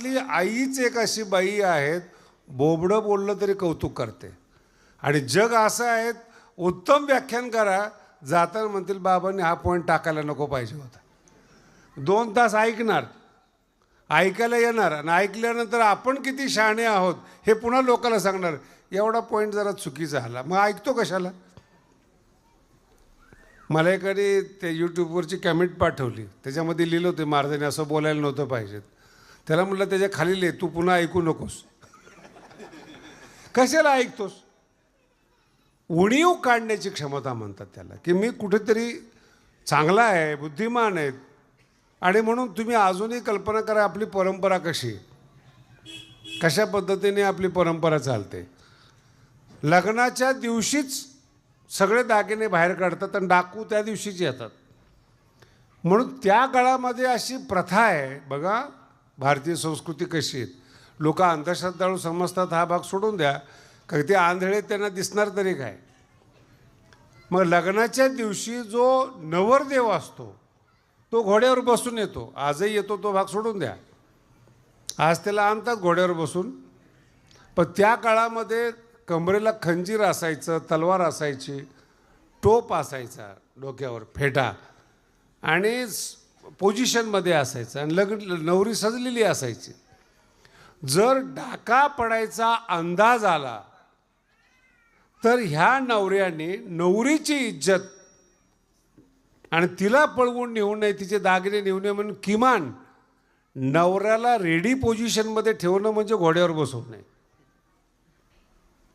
घरातली आईच एक अशी बाई आहेत, बोबडं बोललं तरी कौतुक करते. आणि जग असं आहे, उत्तम व्याख्यान करा, जाताना म्हणतील बाबांनी हा पॉईंट टाकायला नको पाहिजे होता. 2 तास ऐकणार, ऐकायला येणार, आणि ऐकल्यानंतर आपण किती शहाणे आहोत हे पुन्हा लोकांना सांगणार. एवढा पॉईंट जरा चुकीचा आला, मग ऐकतो कशाला. मला एखादी ते यूट्यूबवरची कमेंट पाठवली, त्याच्यामध्ये लिहिलं होतं महाराजांनी असं बोलायला नव्हतं पाहिजे. त्याला म्हटलं त्याच्या खाली लिह, तू पुन्हा ऐकू नकोस. कशाला ऐकतोस. उणीव काढण्याची क्षमता म्हणतात त्याला, की मी कुठेतरी चांगला आहे, बुद्धिमान आहेत. आणि म्हणून तुम्ही अजूनही कल्पना करा आपली परंपरा कशी, कशा पद्धतीने आपली परंपरा चालते. लग्नाच्या दिवशीच सगळे दागिने बाहेर काढतात आणि डाकू त्या दिवशीच येतात. म्हणून त्या काळामध्ये अशी प्रथा आहे. बघा भारतीय संस्कृती कशी आहे. लोक अंधश्रद्धाळू समजतात, हा भाग सोडून द्या, कारण ते आंधळे त्यांना दिसणार तरी काय. मग लग्नाच्या दिवशी जो नवरदेव असतो तो घोड्यावर बसून येतो. आजही येतो, तो भाग सोडून द्या. आज त्याला आणतात घोड्यावर बसून. पण त्या काळामध्ये कमरेला खंजीर असायचं, तलवार असायची, टोप असायचा डोक्यावर, फेटा, आणि पोझिशनमध्ये असायचं, आणि नवरी सजलेली असायची. जर डाका पडायचा अंदाज आला तर ह्या नवऱ्याने नवरीची इज्जत आणि तिला पळवून नेऊ नये, तिचे दागिने नेऊ नये म्हणून किमान नवऱ्याला रेडी पोझिशनमध्ये ठेवणं म्हणजे घोड्यावर बसवू नये.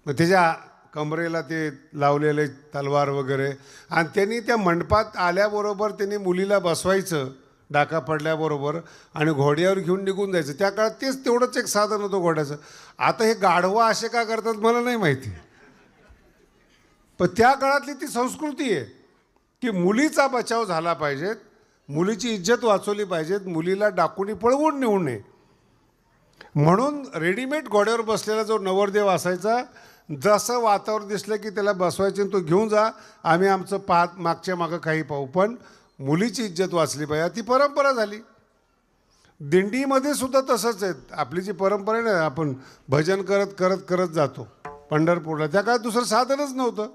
मग त्याच्या कमरेला ते लावलेले तलवार वगैरे, आणि त्यांनी त्या मंडपात आल्याबरोबर त्यांनी मुलीला बसवायचं डाका पडल्याबरोबर, आणि घोड्यावर घेऊन निघून जायचं. त्या काळात तेच तेवढंच एक साधन होतं घोड्याचं. आता हे गाढवा असे का करतात मला नाही माहिती, पण त्या काळातली ती संस्कृती आहे की मुलीचा बचाव झाला पाहिजे, मुलीची इज्जत वाचवली पाहिजे, मुलीला डाकुनी पळवून नेऊ नये. म्हणून रेडीमेड घोड्यावर बसलेला जो नवरदेव असायचा, जसं वातावरण दिसलं की त्याला बसवायचे, तो घेऊन जा, आम्ही आमचं पाहत मागच्या मागं काही पाहू, पण मुलीची इज्जत वाचली पाहिजे. ती परंपरा झाली. दिंडीमध्ये सुद्धा तसंच आहे. आपली जी परंपरा आहे ना, आपण भजन करत करत करत जातो पंढरपूरला. त्या काळात दुसरं साधनच नव्हतं.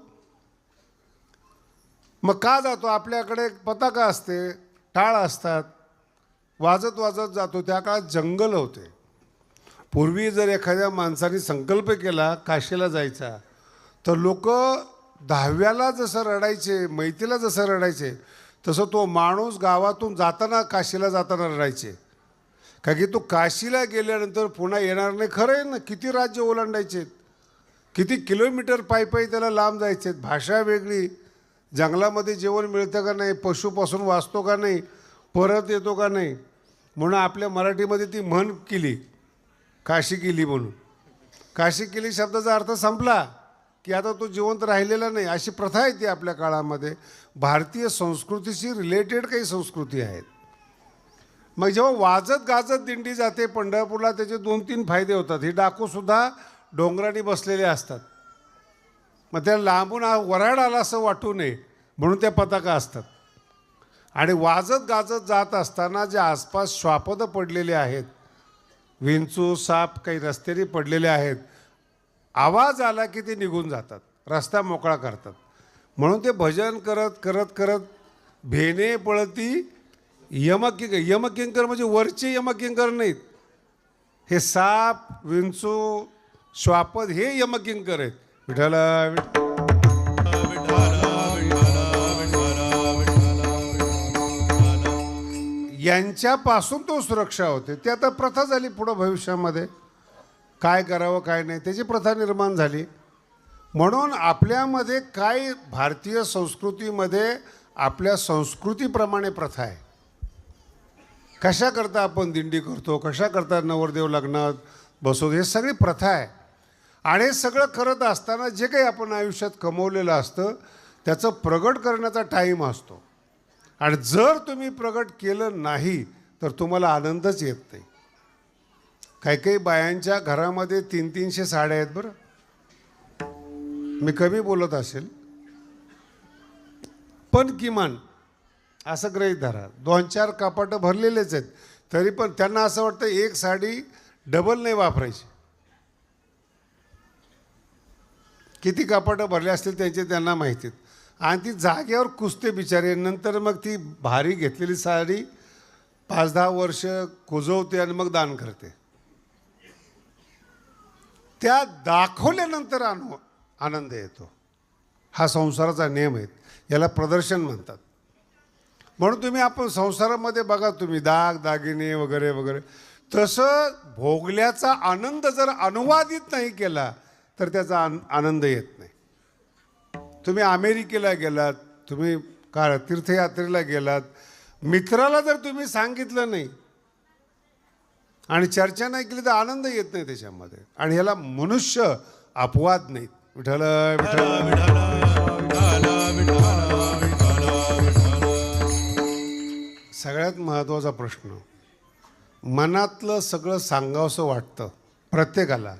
मग का जातो, आपल्याकडे पताका असते, टाळ असतात, वाजत वाजत जातो. त्या काळात जंगल होते. पूर्वी जर एखाद्या माणसाने संकल्प केला काशीला जायचा, तर लोक 10व्याला जसं रडायचे, मैतीला जसं रडायचे, तसं तो माणूस गावातून जाताना काशीला जाताना रडायचे. का की तो काशीला गेल्यानंतर पुन्हा येणार नाही. खरं आहे ना, किती राज्य ओलांडायचे, किती किलोमीटर पायी पायी त्याला लांब जायचे. भाषा वेगळी, जंगलामध्ये जेवण मिळतं का नाही, पशुपासून वाचतो का नाही, परत येतो का नाही. म्हणून आपल्या मराठीमध्ये ती म्हण केली, काशी केली म्हणून. काशी केली शब्दाचा अर्थ संपला की आता तो जिवंत राहिलेला नाही, अशी प्रथा आहे ती आपल्या काळामध्ये. भारतीय संस्कृतीशी रिलेटेड काही संस्कृती आहेत. मग जेव्हा वाजत गाजत दिंडी जाते पंढरपूरला, त्याचे 2-3 फायदे होतात. हे डाकूसुद्धा डोंगराने बसलेले असतात. मग त्याला लांबून वराड आला असं वाटू नये म्हणून त्या पताका असतात. आणि वाजत गाजत जात असताना जे आसपास श्वापदं पडलेले आहेत, विंचू साप काही रस्त्याने पडलेले आहेत, आवाज आला की ते निघून जातात, रस्ता मोकळा करतात. म्हणून ते भजन करत करत करत भेने पळती यमकिंकर, म्हणजे वरचे यमकिंकर नाहीत, हे साप विंचू श्वापद हे यमकिंकर आहेत. विठ्ठला यांच्यापासून तो सुरक्षा होते. ती आता प्रथा झाली. पुढं भविष्यामध्ये काय करावं काय नाही त्याची प्रथा निर्माण झाली. म्हणून आपल्यामध्ये काय भारतीय संस्कृतीमध्ये आपल्या संस्कृतीप्रमाणे प्रथा आहे. कशा करता आपण दिंडी करतो, कशा करता नवरदेव लग्नात बसवतो, हे सगळी प्रथा आहे. आणि हे सगळं करत असताना जे काही आपण आयुष्यात कमवलेलं असतं त्याचं प्रगट करण्याचा टाईम असतो. आणि जर तुम्ही प्रगट केलं नाही तर तुम्हाला आनंदच येत नाही. काही काही बायांच्या घरामध्ये 300-300 साड्या आहेत. बरं, मी कमी बोलत असेल, पण किमान असं गृहीत धरा 2-4 कपाटं भरलेलेच आहेत. तरी पण त्यांना असं वाटतं एक साडी डबल नाही वापरायची. किती कपाटं भरले असतील त्यांचे त्यांना माहिती आहेत. आणि ती जागेवर कुसते बिचारे. नंतर मग ती भारी घेतलेली साडी 5-10 वर्ष कुजवते आणि मग दान करते. त्या दाखवल्यानंतर आनंद येतो. हा संसाराचा नियम आहे. याला प्रदर्शन म्हणतात. म्हणून तुम्ही आपण संसारामध्ये बघा, तुम्ही दागिने वगैरे वगैरे, तसं भोगल्याचा आनंद जर अनुवादित नाही केला तर त्याचा आनंद येत नाही. तुम्ही अमेरिकेला गेलात, तुम्ही तीर्थयात्रेला गेलात, मित्राला जर तुम्ही सांगितलं नाही आणि चर्चा नाही केली तर आनंद येत नाही त्याच्यामध्ये. आणि ह्याला मनुष्य अपवाद नाहीत. विठ्ठल विठ्ठल. सगळ्यात महत्त्वाचा प्रश्न, मनातलं सगळं सांगावंसं वाटतं प्रत्येकाला,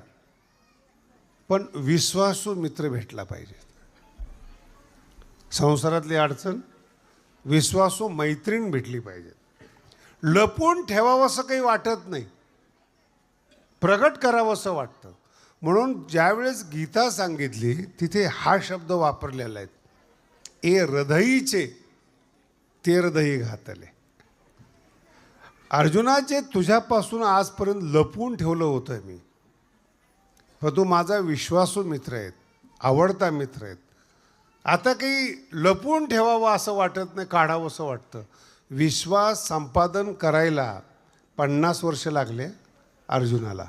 पण विश्वासू मित्र भेटला पाहिजे. संसारातली अडचण, विश्वासू मैत्रीण भेटली पाहिजे. लपून ठेवावं असं काही वाटत नाही, प्रगट करावं असं वाटतं. म्हणून ज्यावेळेस गीता सांगितली तिथे हा शब्द वापरलेला आहे, ए हृदयीचे ते हृदयी घातले. अर्जुनाचे तुझ्यापासून आजपर्यंत लपवून ठेवलं होतं मी, पण तू माझा विश्वासू मित्र आहेत, आवडता मित्र आहेत. आता काही लपवून ठेवावं असं वाटत नाही, काढावं असं वाटतं. विश्वास संपादन करायला 50 वर्ष लागले अर्जुनाला.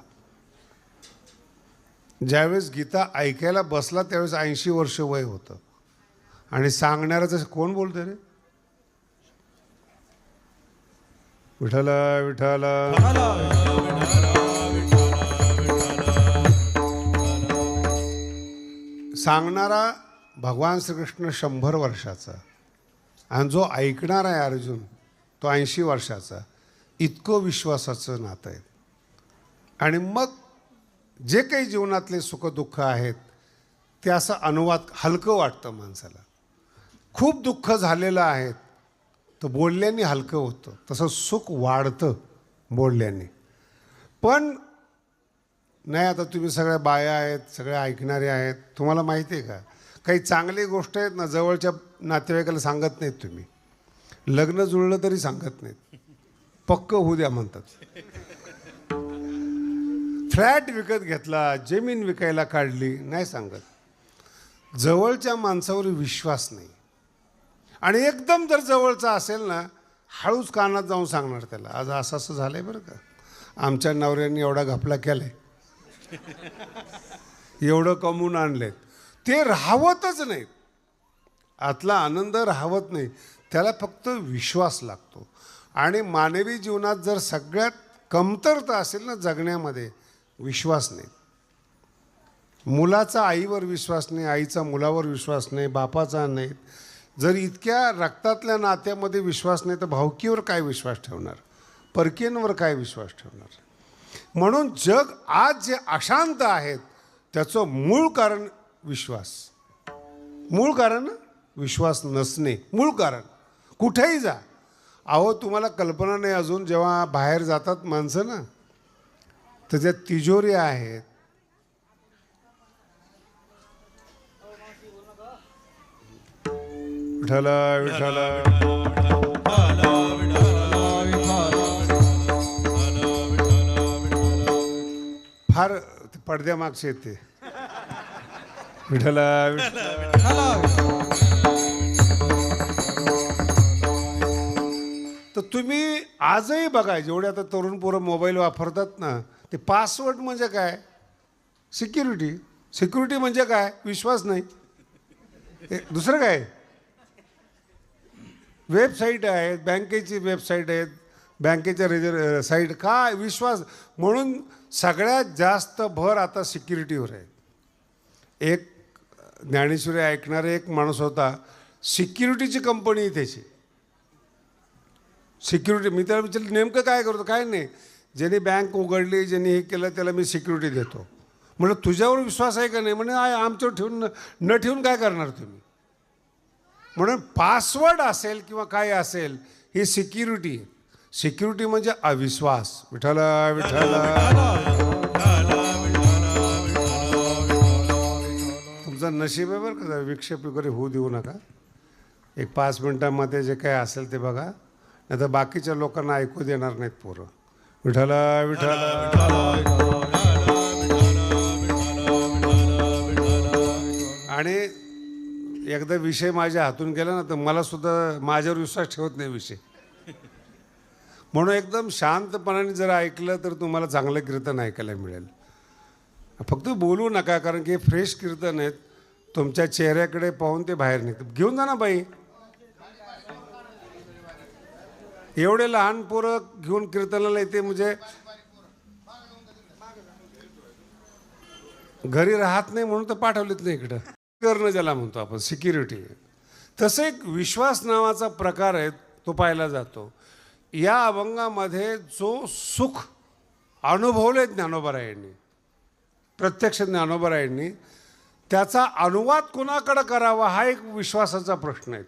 ज्यावेळेस गीता ऐकायला बसला त्यावेळेस 80 वर्ष वय होतं. आणि सांगणाऱ्याचं कोण बोलतं रे? विठ्ठल विठ्ठल. सांगणारा भगवान श्रीकृष्ण 100 वर्षाचा आणि जो ऐकणार आहे अर्जुन तो 80 वर्षाचा. इतकं विश्वासाचं नातं आहे. आणि मग जे काही जीवनातले सुखदुःख आहेत ते असं अनुवाद हलकं वाटतं माणसाला. खूप दुःख झालेलं आहे तर बोलल्याने हलकं होतं, तसं सुख वाढतं बोलल्याने. पण नाही, आता तुम्ही सगळ्या बाया आहेत, सगळे ऐकणारे आहेत, तुम्हाला माहिती आहे का, काही चांगली गोष्ट आहेत ना जवळच्या नातेवाईकाला सांगत नाहीत तुम्ही. लग्न जुळलं तरी सांगत नाहीत, पक्क होऊ द्या म्हणतात. फ्लॅट विकत घेतला, जमीन विकायला काढली, नाही सांगत. जवळच्या माणसावर विश्वास नाही. आणि एकदम जर जवळचा असेल ना, हळूच कानात जाऊन सांगणार त्याला, आज असं असं झालंय बरं का, आमच्या नवऱ्यांनी एवढा घपला केलाय, एवढं कमवून आणलेत. ते राहवतच नाहीत, आतला आनंद राहवत नाही. त्याला फक्त विश्वास लागतो. आणि मानवी जीवनात जर सगळ्यात कमतरता असेल ना जगण्यामध्ये, विश्वास नाही. मुलाचा आईवर विश्वास नाही, आईचा मुलावर विश्वास नाही, बापाचा नाही. जर इतक्या रक्तातल्या नात्यामध्ये विश्वास नाही तर भावकीवर काय विश्वास ठेवणार, परकीयांवर काय विश्वास ठेवणार. म्हणून जग आज जे अशांत आहेत त्याचं मूळ कारण विश्वास. मूळ कारण विश्वास नसणे, मूळ कारण. कुठेही जा, अहो तुम्हाला कल्पना नाही अजून, जेव्हा बाहेर जातात माणसं ना, तर त्या तिजोऱ्या आहेत, विठ्ठल विठ्ठल. फार पडद्यामागचे येते. विठ्ठल तर तुम्ही आजही बघा, जेवढे आता तरुण पोरं मोबाईल वापरतात ना, ते पासवर्ड म्हणजे काय, सिक्युरिटी. सिक्युरिटी म्हणजे काय, विश्वास नाही, दुसरं काय. वेबसाईट आहेत, बँकेची वेबसाईट आहेत, बँकेच्या साईट, काय विश्वास. म्हणून सगळ्यात जास्त भर आता सिक्युरिटीवर आहे. एक ज्ञानेश्वरी ऐकणारे एक माणूस होता, सिक्युरिटीची कंपनी त्याची सिक्युरिटी. मी त्याला विचारलं नेमकं काय करतो, काय नाही, ज्यांनी बँक उघडली, ज्यांनी हे केलं त्याला मी सिक्युरिटी देतो. म्हणलं तुझ्यावर विश्वास आहे का नाही, म्हणजे आमच्यावर ठेवून न ठेवून काय करणार तुम्ही. म्हणून पासवर्ड असेल किंवा काय असेल, ही सिक्युरिटी आहे. सिक्युरिटी म्हणजे अविश्वास. विठ्ठल विठ्ठल. तुमचं नशीब आहे बरं का, विक्षेप वगैरे होऊ देऊ नका. एक 5 मिनिटांमध्ये जे काय असेल ते बघा, नाही तर बाकीच्या लोकांना ऐकू देणार नाहीत पोरं. विठ्ठल विठ्ठल. आणि एकदा विषय माझ्या हातून गेला ना तर मला सुद्धा माझ्यावर विश्वास ठेवत नाही विषय. म्हणून एकदम शांतपणाने जर ऐकलं तर तुम्हाला चांगलं कीर्तन ऐकायला मिळेल. फक्त बोलू नका, कारण की फ्रेश कीर्तन आहेत. तुमच्या चेहऱ्याकडे पाहून ते बाहेर निघतात. घेऊन जा ना बाई, एवढे लहान पोरं घेऊन कीर्तनाला येते म्हणजे घरी राहत नाही म्हणून तर पाठवलेत नाही इकडं. करणं ज्याला म्हणतो आपण सिक्युरिटी, तसं एक विश्वास नावाचा प्रकार आहे, तो पाहिला जातो. या अभंगामध्ये जो सुख अनुभवले ज्ञानोबारायांनी, प्रत्यक्ष ज्ञानोबारायांनी, त्याचा अनुवाद कोणाकडे करावा हा एक विश्वासाचा प्रश्न आहे.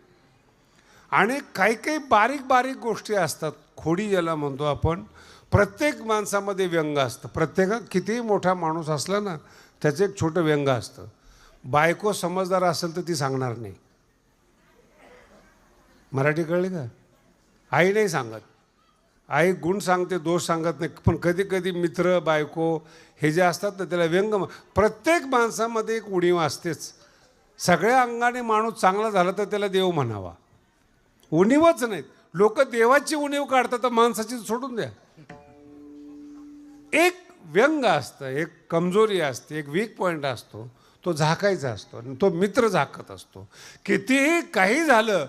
आणि काही काही बारीक बारीक गोष्टी असतात, खोडी ज्याला म्हणतो आपण. प्रत्येक माणसामध्ये व्यंग असतं. प्रत्येकात कितीही मोठा माणूस असला ना त्याचं एक छोटं व्यंग असतं. बायको समजदार असेल तर ती सांगणार नाही. मराठी कळली का? आई नाही सांगत. आई गुण सांगते, दोष सांगत नाही. पण कधी कधी मित्र बायको हे जे असतात ना त्याला व्यंग. प्रत्येक माणसामध्ये एक उणीव असतेच. सगळ्या अंगाने माणूस चांगला झाला तर त्याला देव म्हणावा, उणीवच नाहीत. लोक देवाची उणीव काढतात तर माणसाची सोडून द्या. एक व्यंग असतं, एक कमजोरी असते, एक वीक पॉईंट असतो, तो झाकायचा असतो. आणि तो मित्र झाकत असतो. कितीही काही झालं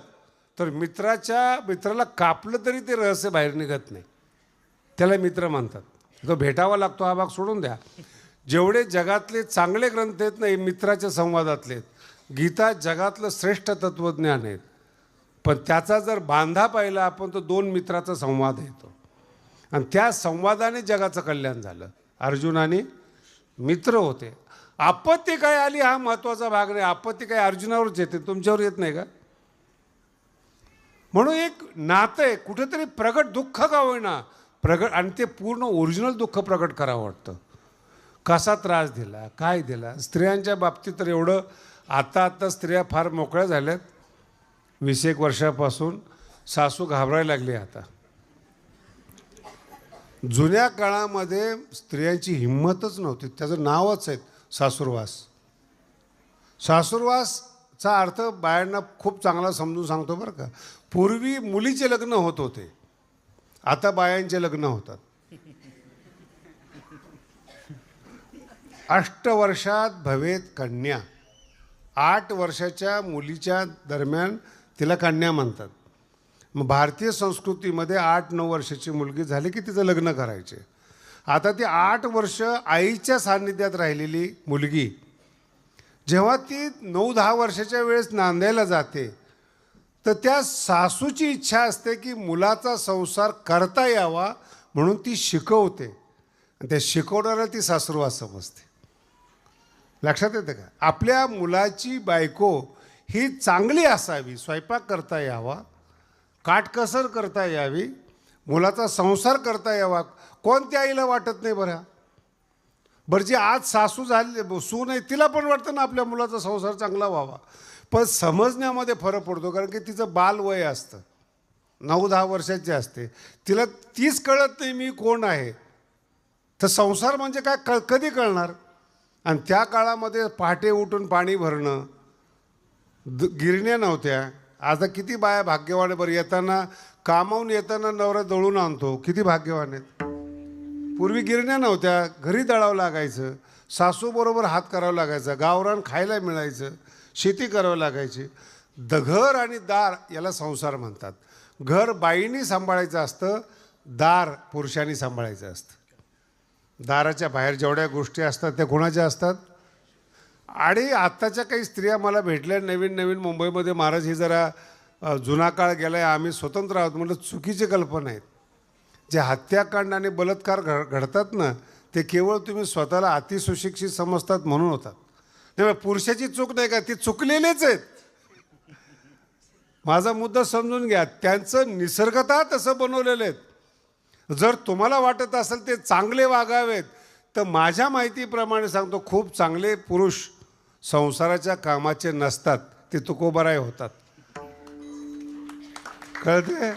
तर मित्राला कापलं तरी ते रहस्य बाहेर निघत नाही. त्याला मित्र म्हणतात. तो भेटावा लागतो हा भाग सोडून द्या. जेवढे जगातले चांगले ग्रंथ आहेत ना हे मित्राच्या संवादातले आहेत. गीता जगातलं श्रेष्ठ तत्त्वज्ञान आहेत. पण त्याचा जर बांधा पाहिला आपण तर 2 मित्राचा संवाद येतो आणि त्या संवादाने जगाचं कल्याण झालं. अर्जुन आणि मित्र होते. आपत्ती काय आली हा महत्त्वाचा भाग नाही. आपत्ती काय अर्जुनावरच येते, तुमच्यावर येत नाही का? म्हणून एक नातं आहे. कुठेतरी प्रगट दुःख का होईना प्रगट, आणि ते पूर्ण ओरिजिनल दुःख प्रगट करावं वाटतं. कसा त्रास दिला, काय दिला. स्त्रियांच्या बाबतीत तर एवढं आता स्त्रिया फार मोकळ्या झाल्यात. 20 वर्षापासून सासू घाबरायला लागली. आता जुन्या काळामध्ये स्त्रियांची हिंमतच नव्हती. त्याचं नावच आहे सासूरवास. सासूरवासचा अर्थ बायांना खूप चांगला समजून सांगतो बरं का. पूर्वी मुलीचे लग्न होत होते, आता बायांचे लग्न होतात. 8 वर्षात भवेत कन्या. 8 वर्षाच्या मुलीच्या दरम्यान तिला कन्या म्हणतात. मग भारतीय संस्कृतीमध्ये 8-9 वर्षाची मुलगी झाली की तिचं लग्न करायचे. आता ती 8 वर्ष आईच्या सान्निध्यात राहिलेली मुलगी जेव्हा ती 9-10 वर्षाच्या वेळेस नांदायला जाते तर त्या सासूची इच्छा असते की मुलाचा संसार करता यावा म्हणून ती शिकवते. आणि त्या शिकवणाऱ्याला ती सासूरवास समजते. लक्षात येतं का? आपल्या मुलाची बायको ही चांगली असावी, स्वयंपाक करता यावा, काटकसर करता यावी, मुलाचा संसार करता यावा. कोणत्या आईला वाटत नाही बरं जी आज सासू झाली सून आहे तिला पण वाटतं ना आपल्या मुलाचा संसार चांगला व्हावा. पण समजण्यामध्ये फरक पडतो. कारण की तिचं बालवय असतं, 9-10 वर्षाची असते. तिला तीच कळत नाही मी कोण आहे. तर संसार म्हणजे काय कधी कळणार. आणि त्या काळामध्ये पहाटे उठून पाणी भरणं, गिरण्या नव्हत्या. आता किती बाया भाग्यवान आहे बरं. येताना कामावून येताना नवरा दळून आणतो, किती भाग्यवान आहेत. पूर्वी गिरण्या नव्हत्या, घरी दळावं लागायचं, सासूबरोबर हात करावं लागायचं, गावरान खायला मिळायचं, शेती करावं लागायची. घर आणि दार याला संसार म्हणतात. घर बाईंनी सांभाळायचं असतं, दार पुरुषांनी सांभाळायचं असतं. दाराच्या बाहेर जेवढ्या गोष्टी असतात त्या कोणाच्या असतात. आणि आत्ताच्या काही स्त्रिया मला भेटल्या नवीन मुंबईमध्ये. महाराज ही जरा जुना काळ गेला आहे, आम्ही स्वतंत्र आहोत. म्हटलं चुकीची कल्पना आहेत. जे हत्याकांड आणि बलात्कार घडतात ना ते केवळ तुम्ही स्वतःला अतिसुशिक्षित समजतात म्हणून होतात. नाही पुरुषाची चूक नाही का, ती चुकलेलेच आहेत. माझा मुद्दा समजून घ्या. त्यांचं निसर्गतः तसं बनवलेलं आहेत. जर तुम्हाला वाटत असेल ते चांगले वागावेत, तर माझ्या माहितीप्रमाणे सांगतो, खूप चांगले पुरुष संसाराच्या कामाचे नसतात, ते तुकोबराय होतात. कळते?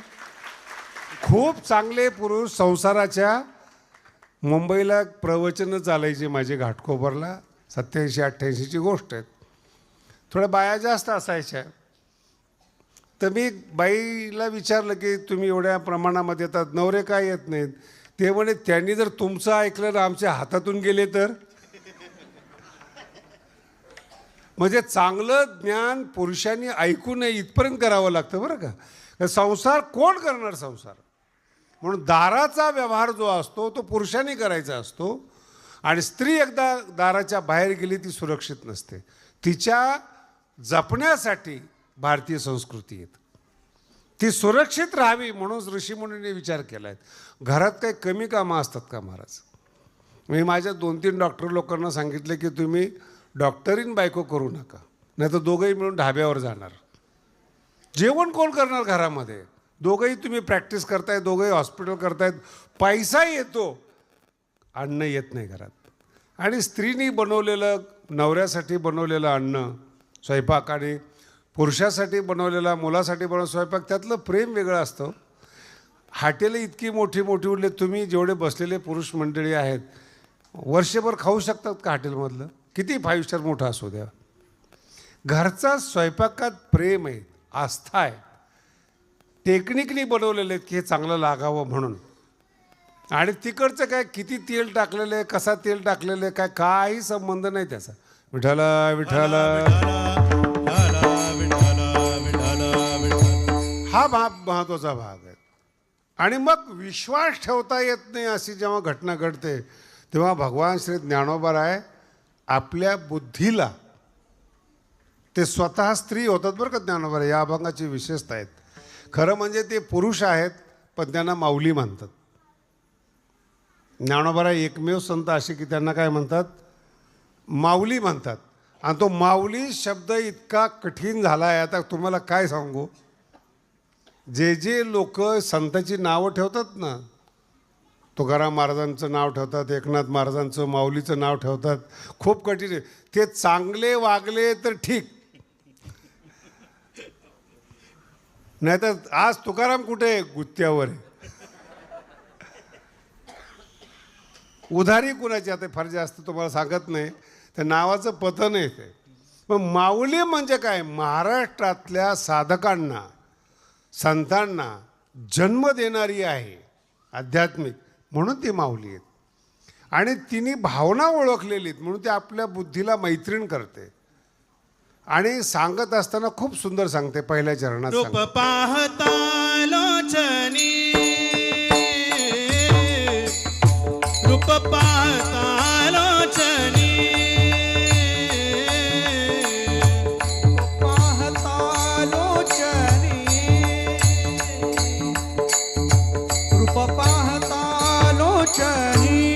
खूप चांगले पुरुष संसाराच्या, मुंबईला प्रवचनं चालायची माझी घाटकोपरला, 87-88ची गोष्ट आहे. थोड्या बाया जास्त असायच्या. तर मी बाईला विचारलं की तुम्ही एवढ्या प्रमाणामध्ये येतात, नवरे काय येत नाहीत? ते म्हणे त्यांनी जर तुमचं ऐकलं ना आमच्या हातातून गेले तर. म्हणजे चांगलं ज्ञान पुरुषांनी ऐकू नये इथपर्यंत करावं लागतं बरं का. संसार कोण करणार संसार? म्हणून दाराचा व्यवहार जो असतो तो पुरुषांनी करायचा असतो. आणि स्त्री एकदा दाराच्या बाहेर गेली ती सुरक्षित नसते. तिच्या जपण्यासाठी भारतीय संस्कृती आहेत, ती सुरक्षित राहावी म्हणून ऋषीमुनींनी विचार केला आहे. घरात काही कमी कामं असतात का महाराज? मी माझ्या 2-3 डॉक्टर लोकांना सांगितले की तुम्ही डॉक्टरीन बायको करू नका, नाही तर दोघंही मिळून ढाब्यावर जाणार. जेवण कोण करणार घरामध्ये? दोघंही तुम्ही प्रॅक्टिस करताय, दोघंही हॉस्पिटल करतायत, पैसा येतो, अन्न येत नाही घरात. आणि स्त्रीनी बनवलेलं, नवऱ्यासाठी बनवलेलं अन्न स्वयंपाक आणि पुरुषासाठी बनवलेला, मुलासाठी बनवलेला स्वयंपाक, त्यातलं प्रेम वेगळं असतं. हॉटेलं इतकी मोठी मोठी उडले, तुम्ही जेवढे बसलेले पुरुष मंडळी आहेत वर्षभर खाऊ शकतात का हॉटेलमधलं? किती 5 स्टार मोठा असू द्या. घरचा स्वयंपाकात प्रेम आहे, आस्था आहे, टेक्निकली बनवलेले आहेत की हे चांगलं लागावं म्हणून. आणि तिकडचं काय किती तेल टाकलेलं आहे, कसा तेल टाकलेलं आहे, काय काही संबंध नाही त्याचा. विठाला विठाला हा महत्त्वाचा भाग आहे. आणि मग विश्वास ठेवता येत नाही अशी जेव्हा घटना घडते, तेव्हा भगवान श्री ज्ञानोबाराय आपल्या बुद्धीला, ते स्वतः स्त्री होतात बरं का ज्ञानोबाराय, या अभंगाची विशेषता आहेत. खरं म्हणजे ते पुरुष आहेत पण त्यांना माऊली म्हणतात. ज्ञानोबाराय एकमेव संत असे की त्यांना काय म्हणतात? माऊली म्हणतात. आणि तो माऊली शब्द इतका कठीण झाला आहे, आता तुम्हाला काय सांगू. जे जे लोक संताची नावं ठेवतात ना, तुकाराम महाराजांचं नाव ठेवतात, एकनाथ महाराजांचं, माऊलीचं नाव ठेवतात, खूप कठीण आहे. ते चांगले वागले तर ठीक, नाहीतर आज तुकाराम कुठे आहे? गुत्त्यावर आहे. उधारी कुणाची आता फार जास्त तुम्हाला सांगत नाही, त्या नावाचं पतन आहे ते. पण माऊली म्हणजे काय? महाराष्ट्रातल्या साधकांना, संतांना जन्म देणारी आहे आध्यात्मिक, म्हणून ती माऊली आहेत. आणि तिने भावना ओळखलेली आहेत म्हणून ती आपल्या बुद्धीला मैत्रीण करते. आणि सांगत असताना खूप सुंदर सांगते. पहिल्या चरणात रूप पाहता लोचनी, रूप पाहता लोचनी, पाहता लोचनी, रूप पाहता लोचनी,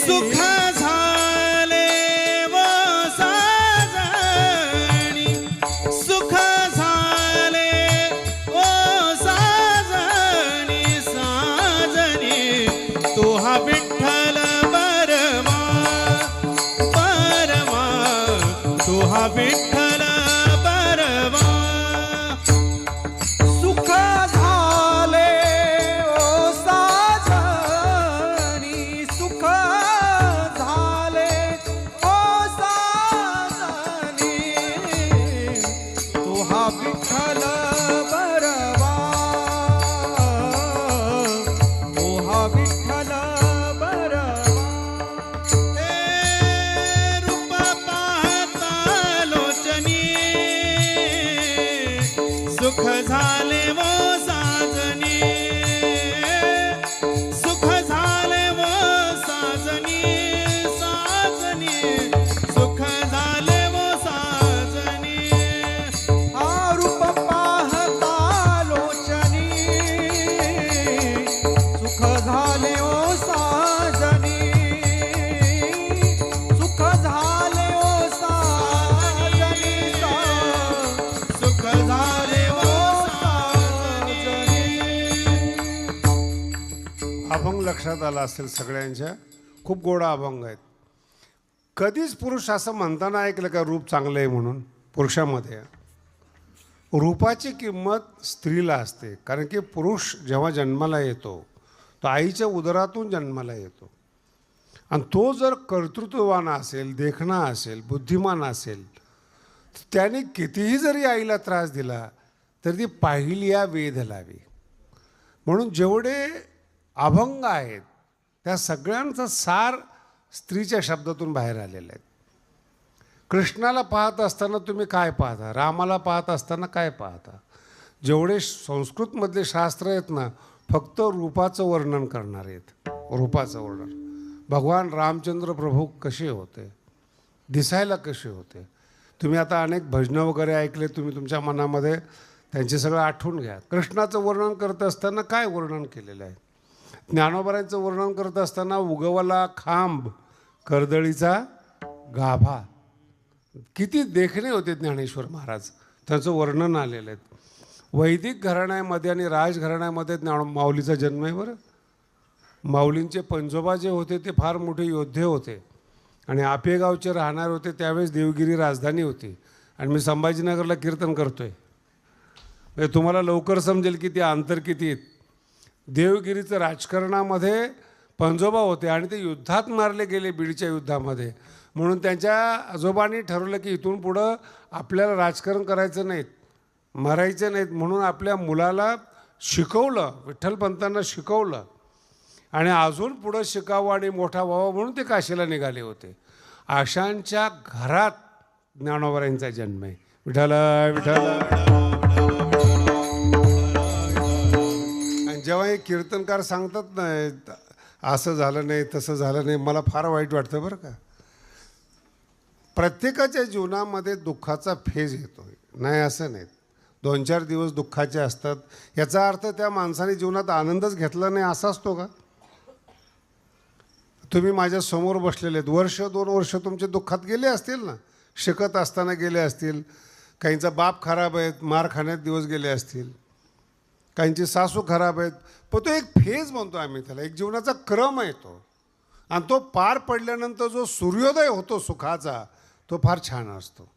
सुख झाले व साजणी, सुख झाले व साजणी, साजणी तो हा विठ्ठल बरमा, बरमा तो हा विठ्ठल बरमा. सुख झाले ओ साजनी, सुख झाले ओ साजनी, तो हा विठ्ठल बरवा, तो हा विठ्ठल बरवा. हे रूप पाहता लोचनी, सुख झाले व साजनी, सुख झाले व साजनी, साजनी सुख झाले व साजनी. हा रूप पाहता लोचनी, सुख झाले ओ साजनी, सुख झाले ओ साजनी, सुख झाले व साजनी. लक्षात आलं असेल सगळ्यांच्या, खूप गोडा अभंग आहेत. कधीच पुरुष असं म्हणताना ऐकलं का रूप चांगलं आहे म्हणून? पुरुषामध्ये रूपाची किंमत स्त्रीला असते. कारण की पुरुष जेव्हा जन्माला येतो तो आईच्या उदरातून जन्माला येतो, आणि तो जर कर्तृत्ववान असेल, देखणा असेल, बुद्धिमान असेल, त्याने कितीही जरी आईला त्रास दिला तर ती पाहिल्या वेध लावी. म्हणून जेवढे अभंग आहेत त्या सगळ्यांचा सार स्त्रीच्या शब्दातून बाहेर आलेला आहे. कृष्णाला पाहत असताना तुम्ही काय पाहता? रामाला पाहत असताना काय पाहता? जेवढे संस्कृतमधले शास्त्र आहेत ना, फक्त रूपाचं वर्णन करणार आहेत. रूपाचं वर्णन. भगवान रामचंद्र प्रभू कसे होते, दिसायला कसे होते. तुम्ही आता अनेक भजनं वगैरे ऐकले, तुम्ही तुमच्या मनामध्ये त्यांचे सगळं आठवून घ्या. कृष्णाचं वर्णन करत असताना काय वर्णन केलेलं आहे? ज्ञानोबारांचं वर्णन करत असताना उगवला खांब कर्दळीचा गाभा. किती देखणे होते ज्ञानेश्वर महाराज, त्याचं वर्णन आलेलं आहे. वैदिक घराण्यामध्ये आणि राजघराण्यामध्ये माऊलीचा जन्म आहे. बरं, माऊलींचे पंजोबा जे होते ते फार मोठे योद्धे होते आणि आपेगावचे राहणार होते. त्यावेळेस देवगिरी राजधानी होती आणि मी संभाजीनगरला कीर्तन करतोय. म्हणजे तुम्हाला लवकर समजेल की ते अंतर किती आहेत. देवगिरीचं राजकारणामध्ये पंजोबा होते आणि ते युद्धात मारले गेले, बीडच्या युद्धामध्ये. म्हणून त्यांच्या आजोबांनी ठरवलं की इथून पुढं आपल्याला राजकारण करायचं नाहीत, मरायचं नाहीत. म्हणून आपल्या मुलाला शिकवलं, विठ्ठलपंतांना शिकवलं आणि अजून पुढं शिकावं आणि मोठा व्हावा म्हणून ते काशीला निघाले होते. अशांच्या घरात ज्ञानोबारांचा जन्म आहे. विठ्ठल विठ्ठल. आणि जेव्हा हे कीर्तनकार सांगतात ना, असं झालं नाही, तसं झालं नाही, मला फार वाईट वाटतं बरं का. प्रत्येकाच्या जीवनामध्ये दुःखाचा फेज येतो, नाही असं नाही. 2-4 दिवस दुःखाचे असतात. याचा अर्थ त्या माणसाने जीवनात आनंदच घेतला नाही असा असतो का? तुम्ही माझ्या समोर बसलेले आहेत, 1-2 वर्ष तुमचे दुःखात गेले असतील ना. शिकत असताना गेले असतील, काहींचा बाप खराब आहेत, मार खाण्यात दिवस गेले असतील, काहींची सासू खराब आहेत. पण तो एक फेज म्हणतो आम्ही त्याला, एक जीवनाचा क्रम आहे तो. आणि तो पार पडल्यानंतर जो सूर्योदय होतो सुखाचा, तो फार छान असतो.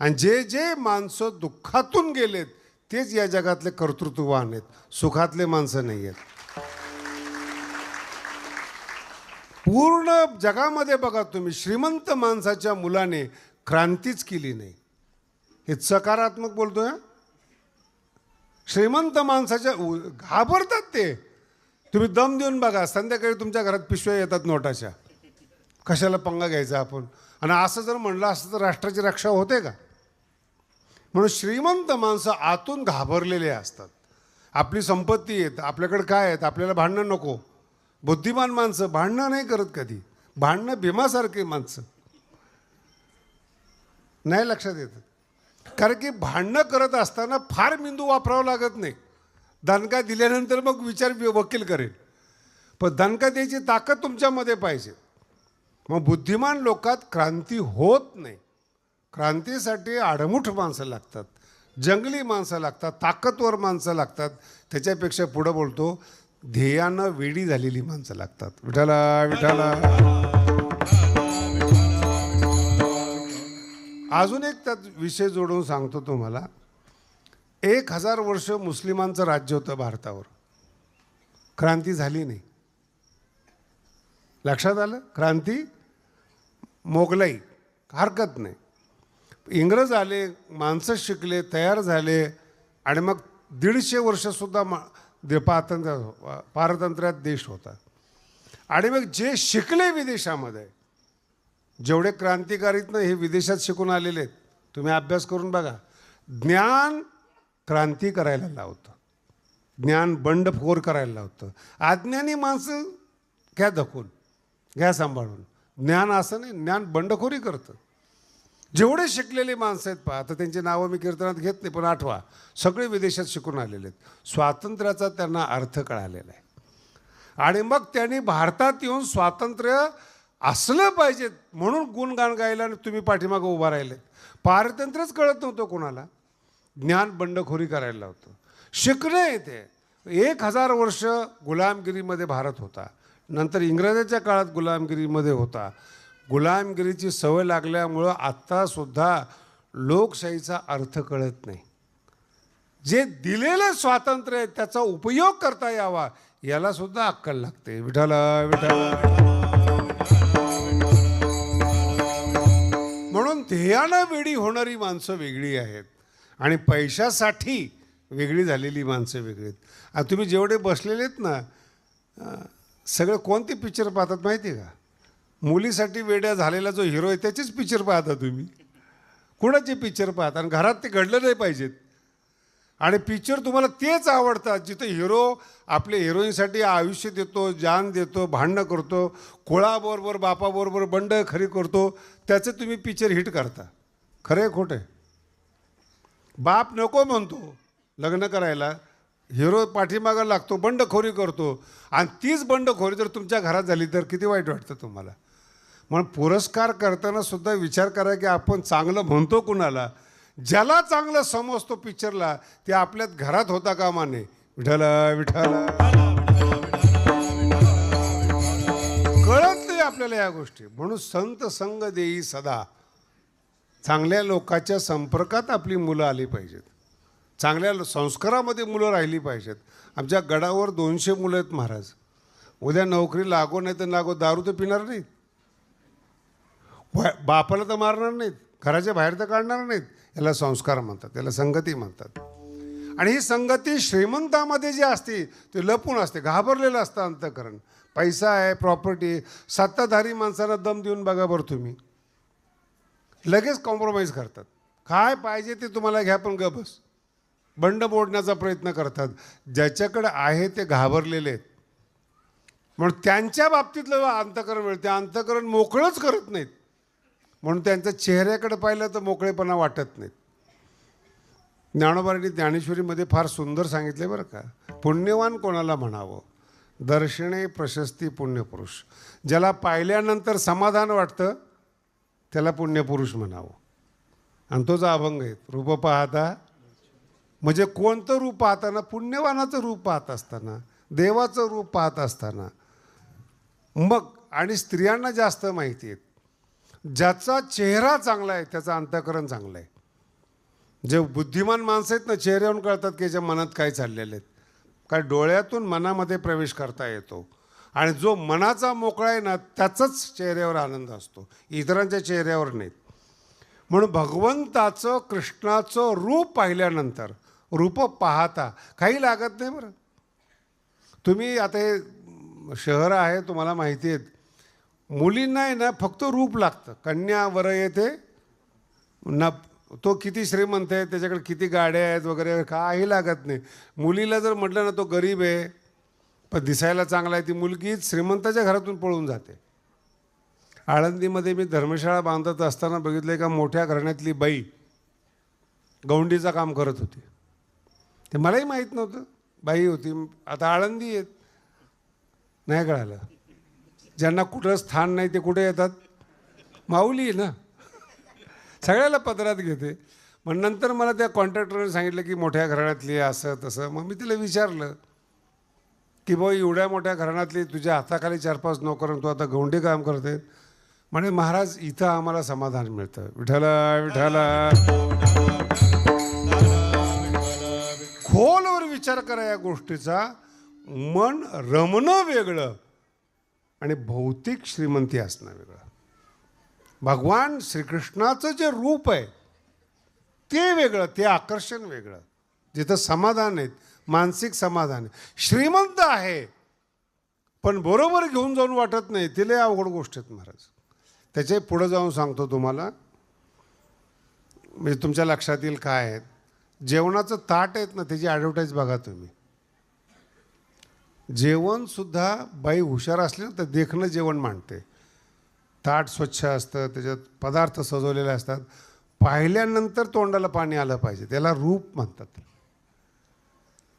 आणि जे जे माणसं दुःखातून गेलेत तेच या जगातले कर्तृत्ववान आहेत, सुखातले माणसं नाही आहेत. पूर्ण जगामध्ये बघा तुम्ही, श्रीमंत माणसाच्या मुलाने क्रांतीच केली नाही. हे सकारात्मक बोलतोय. श्रीमंत माणसाच्या घाबरतात ते. तुम्ही दम देऊन बघा, संध्याकाळी तुमच्या घरात पिशव्या येतात नोटाच्या. कशाला पंगा घ्यायचा आपण? आणि असं जर म्हणलं असतं तर राष्ट्राची रक्षा होते का? म्हणून श्रीमंत माणसं आतून घाबरलेले असतात. आपली संपत्ती आहेत, आपल्याकडे काय आहेत, आपल्याला भांडणं नको. बुद्धिमान माणसं भांडणं नाही करत कधी. भांडणं भीमासारखे माणसं नाही लक्षात येतं. कारण की भांडणं करत असताना फार मेंदू वापरावा लागत नाही. दणका दिल्यानंतर मग विचार वकील करेल, पण दणका द्यायची ताकद तुमच्यामध्ये पाहिजे. मग बुद्धिमान लोकात क्रांती होत नाही. क्रांतीसाठी आडमुठ माणसं लागतात, जंगली माणसं लागतात, ताकदवर माणसं लागतात. त्याच्यापेक्षा पुढं बोलतो, ध्येयानं वेडी झालेली माणसं लागतात. विठाला विठाला. अजून एक त्यात विषय जोडून सांगतो तुम्हाला. 1000 वर्ष मुस्लिमांचं राज्य होतं भारतावर, क्रांती झाली नाही. लक्षात आलं? क्रांती मोगलाई हरकत नाही. इंग्रज आले, माणसं शिकले, तयार झाले आणि मग 150 वर्षसुद्धा पारतंत्र्यात देश होता. आणि मग जे शिकले विदेशामध्ये, जेवढे क्रांतिकारीतनं हे विदेशात शिकून आलेले आहेत, तुम्ही अभ्यास करून बघा. ज्ञान क्रांती करायला लावतं, ज्ञान बंडखोर करायला लावतं. अज्ञानी माणसं घ्या धकून, घ्या सांभाळून. ज्ञान असं नाही, ज्ञान बंडखोरी करतं. जेवढे शिकलेले माणसं आहेत पहा, आता त्यांची नावं मी कीर्तनात घेत नाही, पण आठवा, सगळे विदेशात शिकून आलेले आहेत. स्वातंत्र्याचा त्यांना अर्थ कळालेला आहे आणि मग त्यांनी भारतात येऊन स्वातंत्र्य असलं पाहिजे म्हणून गुणगान गायला आणि तुम्ही पाठीमागं उभा राहिले. पारतंत्र्यच कळत नव्हतं कोणाला. ज्ञान बंडखोरी करायला लावतं. शिकणं येते. 1000 वर्ष गुलामगिरीमध्ये भारत होता. नंतर इंग्रजाच्या काळात गुलामगिरीमध्ये होता. गुलामगिरीची सवय लागल्यामुळं आत्तासुद्धा लोकशाहीचा अर्थ कळत नाही. जे दिलेलं स्वातंत्र्य आहे त्याचा उपयोग करता यावा याला सुद्धा अक्कल लागते. विठ्ठल विठ्ठल. म्हणून ध्येयानं वेडी होणारी माणसं वेगळी आहेत आणि पैशासाठी वेगळी झालेली माणसं वेगळी आहेत. आता तुम्ही जेवढे बसलेले आहेत ना, सगळे कोणते पिक्चर पाहतात माहिती आहे का? मुलीसाठी वेड्या झालेला जो हिरो आहे त्याचेच पिक्चर पाहता तुम्ही. कुणाचे पिक्चर पाहता? आणि घरात ते घडलं नाही पाहिजेत. आणि पिक्चर तुम्हाला तेच आवडतात जिथं हिरो आपल्या हिरोईनसाठी आयुष्य देतो, जान देतो, भांडणं करतो, कोळाबरोबर बापाबरोबर बंड खरी करतो, त्याचं तुम्ही पिक्चर हिट करता. खरं आहे खोटं आहे? बाप नको म्हणतो लग्न करायला, हिरो पाठीमागं लागतो, बंडखोरी करतो, आणि तीच बंडखोरी जर तुमच्या घरात झाली तर किती वाईट वाटतं तुम्हाला. म्हणून पुरस्कार करताना सुद्धा विचार करा की आपण चांगलं म्हणतो कुणाला. ज्याला चांगलं समजतो पिक्चरला ते आपल्यात घरात होता कामा नये. विठ्ठल विठ्ठल. कळत नाही आपल्याला या गोष्टी. म्हणून संत संग देई सदा. चांगल्या लोकांच्या संपर्कात आपली मुलं आली पाहिजेत, चांगल्या संस्कारामध्ये मुलं राहिली पाहिजेत. आमच्या गडावर 200 मुलं आहेत महाराज. उद्या नोकरी लागो नाही तर लागो, दारू तर पिणार नाहीत, बापाला तर मारणार नाहीत, घराच्या बाहेर तर काढणार नाहीत. याला संस्कार म्हणतात, याला संगती म्हणतात. आणि ही संगती श्रीमंतामध्ये जी असते ते लपून असते, घाबरलेलं असतं अंतःकरण. पैसा आहे, प्रॉपर्टी, सत्ताधारी माणसांना दम देऊन बघा बरं तुम्ही, लगेच कॉम्प्रोमाइज करतात. काय पाहिजे ते तुम्हाला घ्या पण ग बस. बंड मोडण्याचा प्रयत्न करतात. ज्याच्याकडे आहे ते घाबरलेले आहेत. म्हणून त्यांच्या बाबतीतलं अंतःकरण मिळते, अंतःकरण मोकळंच करत नाहीत. म्हणून त्यांच्या चेहऱ्याकडे पाहिलं तर मोकळेपणा वाटत नाहीत. ज्ञानोबांनी ज्ञानेश्वरीमध्ये फार सुंदर सांगितले बरं का. पुण्यवान कोणाला म्हणावं? दर्शने प्रशस्ती पुण्यपुरुष. ज्याला पाहिल्यानंतर समाधान वाटतं त्याला पुण्यपुरुष म्हणावं. आणि तोच अभंग आहे. रूप पाहता म्हणजे कोणतं रूप पाहताना? पुण्यवानाचं रूप पाहत असताना, देवाचं रूप पाहत असताना. मग आणि स्त्रियांना जास्त माहिती आहे. ज्याचा चेहरा चांगला आहे त्याचं अंतःकरण चांगलं आहे. जे बुद्धिमान माणसं आहेत ना, चेहऱ्यावरून कळतात की याच्या मनात काय चाललेले आहेत. काय डोळ्यातून मनामध्ये प्रवेश करता येतो. आणि जो मनाचा मोकळा आहे ना त्याचाच चेहऱ्यावर आनंद असतो, इतरांच्या चेहऱ्यावर नाहीत. म्हणून भगवंताचं कृष्णाचं रूप पाहिल्यानंतर, रूप पाहता काही लागत नाही बरं. तुम्ही आता हे शहर आहे तुम्हाला माहिती आहेत, मुलींना आहे ना फक्त रूप लागतं. कन्या वर येते ना, तो किती श्रीमंत आहे, त्याच्याकडे किती गाड्या आहेत वगैरे काही लागत नाही. मुलीला जर म्हटलं ना तो गरीब आहे पण दिसायला चांगला आहे, ती मुलगी श्रीमंताच्या घरातून पळून जाते. आळंदीमध्ये मी धर्मशाळा बांधत असताना बघितलं का मोठ्या घराण्यातली बाई गौंडीचं काम करत होती. ते मलाही माहीत नव्हतं बाई होती. आता आळंदी आहेत नाही कळालं. ज्यांना कुठं स्थान नाही ते कुठे येतात? माऊली ना, सगळ्याला पदरात घेते. मग नंतर मला त्या कॉन्ट्रॅक्टरने सांगितलं की मोठ्या घराण्यातली असं तसं. मग मी तिला विचारलं की भाऊ एवढ्या मोठ्या घराण्यातली तुझ्या हाताखाली 4-5 नोकर, तू आता गौंडी काम करते. म्हणे महाराज इथं आम्हाला समाधान मिळतं. विठ्ठल विठ्ठल. खोलवर विचार करा या गोष्टीचा. मन रमणं वेगळं आणि भौतिक श्रीमंती असणं वेगळं. भगवान श्रीकृष्णाचं जे रूप आहे ते वेगळं, ते आकर्षण वेगळं. जिथं समाधान आहेत, मानसिक समाधान आहे. श्रीमंत आहे पण बरोबर घेऊन जाऊन वाटत नाही, तिला अवघड गोष्ट आहेत महाराज. त्याचे पुढं जाऊन सांगतो तुम्हाला, म्हणजे तुमच्या लक्षात येईल काय आहेत. जेवणाचं ताट आहेत ना त्याची ॲडव्हर्टाईज बघा तुम्ही. जेवणसुद्धा बाई हुशार असली ना तर देखणं जेवण मांडते. ताट स्वच्छ असतं, त्याच्यात पदार्थ सजवलेले असतात. पाहिल्यानंतर तोंडाला पाणी आलं पाहिजे, त्याला रूप म्हणतात.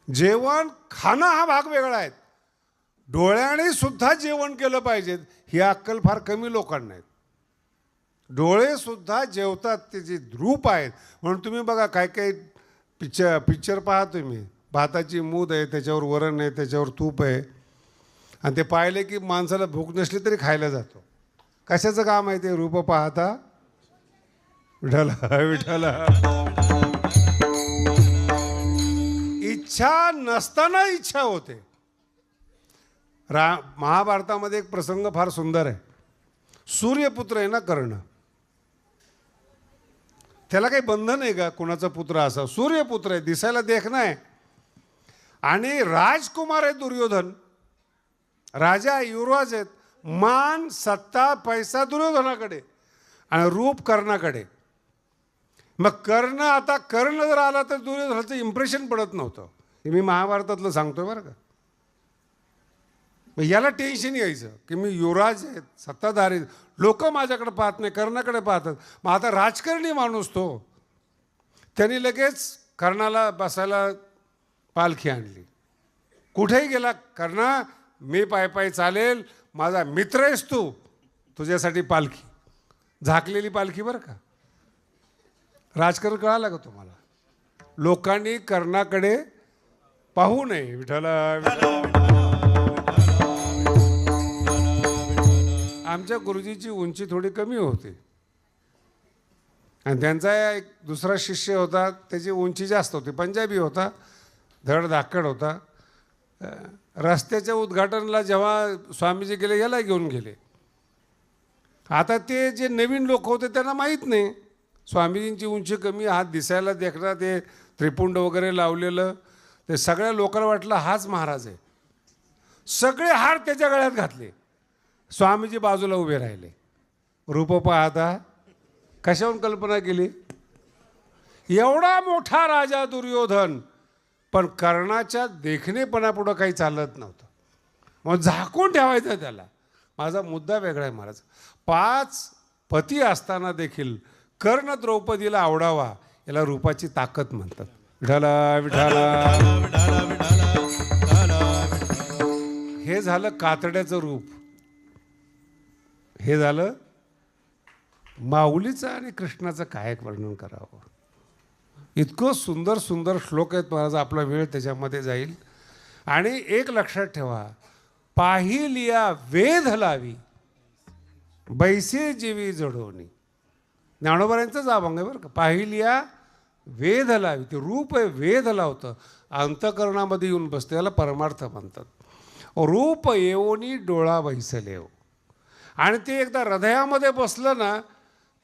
जेवण खाणं हा भाग वेगळा आहे. डोळ्याने सुद्धा जेवण केलं पाहिजे ही अक्कल फार कमी लोकांना आहेत. डोळे सुद्धा जेवतात, ते जे रूप आहेत. म्हणून तुम्ही बघा काय काय पिक्चर पहा तुम्ही. भाताची मूद आहे, त्याच्यावर वरण आहे, त्याच्यावर तूप आहे. आणि ते पाहिले की माणसाला भूक नसली तरी खायला जातो. कशाचं काम आहे ते? रूप पाहता विठाला विठाला. इच्छा नसताना इच्छा होते. महाभारतामध्ये एक प्रसंग फार सुंदर आहे. सूर्यपुत्र आहे ना कर्ण, त्याला काही बंधन आहे का कुणाचा पुत्र असा? सूर्यपुत्र आहे, दिसायला देखणं आहे, आणि राजकुमार आहे दुर्योधन, राजा युवराज आहेत. मान सत्ता पैसा दुर्योधनाकडे आणि रूप कर्णाकडे. मग कर्ण जर आला तर दुर्योधनाचं इम्प्रेशन पडत नव्हतं. हे मी महाभारतातलं सांगतोय बरं का. मग याला टेन्शन यायचं की मी युवराज आहेत, सत्ताधारी, लोक माझ्याकडे पाहत नाही, कर्णाकडे पाहतात. मग आता राजकारणी माणूस तो, त्यांनी लगेच कर्णाला बसायला पालखी आणली. कुठेही गेला, कर्णा मी पायी चालेल, माझा मित्र आहेस तू, तुझ्यासाठी पालखी. झाकलेली पालखी बरं का. राजकारण कळालं का तुम्हाला? लोकांनी कर्णाकडे पाहू नये. विठाला. आमच्या गुरुजीची उंची थोडी कमी होती आणि त्यांचा एक दुसरा शिष्य होता, त्याची उंची जास्त होती, पंजाबी होता, धडधाकड होता. रस्त्याच्या उद्घाटनाला जेव्हा स्वामीजी गेले, याला घेऊन गेले. आता ते जे नवीन लोक होते त्यांना माहीत नाही स्वामीजींची उंची कमी, हात दिसायला देखणं, ते त्रिपुंड वगैरे लावलेलं, ते सगळ्या लोकांना वाटलं हाच महाराज आहे. सगळे हार त्याच्या गळ्यात घातले. स्वामीजी बाजूला उभे राहिले. रूप पाहता कशावरून कल्पना केली? एवढा मोठा राजा दुर्योधन, पण कर्णाच्या देखणेपणापुढं काही चालत नव्हतं. मग झाकून ठेवायचं त्याला. माझा मुद्दा वेगळा आहे महाराज. 5 पती असताना देखील कर्ण द्रौपदीला आवडावा, याला रूपाची ताकद म्हणतात. विठाला विठाला. हे झालं कातड्याचं रूप. हे झालं माऊलीचं आणि कृष्णाचं काय वर्णन करावं. इतकं सुंदर सुंदर श्लोक आहेत महाराज, आपला वेळ त्याच्यामध्ये जाईल. आणि एक लक्षात ठेवा, पाहिलिया वेध लावी बैसे जीवी जडोनी. ज्ञानोबारांचाच अभंग आहे बरं का. पाहिलिया वेध लावी, ते रूप आहे, वेध लावतं, अंतकरणामध्ये येऊन बसतं, याला परमार्थ म्हणतात. रूप येवोनी डोळा बैसलेव. आणि ते एकदा हृदयामध्ये बसलं ना,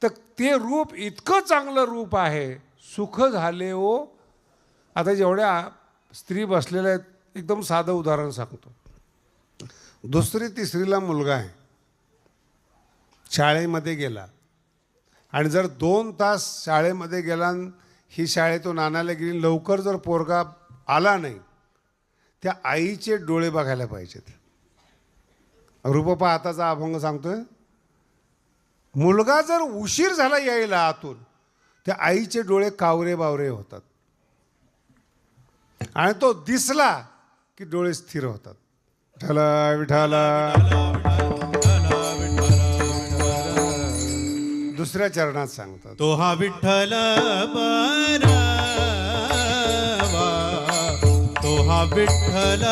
तर ते रूप इतकं चांगलं रूप आहे, सुख झाले हो. आता जेवढ्या स्त्री बसलेल्या आहेत, एकदम साधं उदाहरण सांगतो. 2री 3रीला मुलगा आहे, शाळेमध्ये गेला, आणि जर 2 तास शाळेमध्ये गेला, ही शाळेतून आणायला गेली, लवकर जर पोरगा आला नाही, त्या आईचे डोळे बघायला पाहिजेत. रूप पाहताचा अभंग सांगतोय. मुलगा जर उशीर झाला यायला आतून, त्या आईचे डोळे कावरे बावरे होतात, आणि तो दिसला की डोळे स्थिर होतात. विठाला विठाला. दुसऱ्या चरणात सांगतात, तो हा विठ्ठल बरवा, तो हा विठ्ठल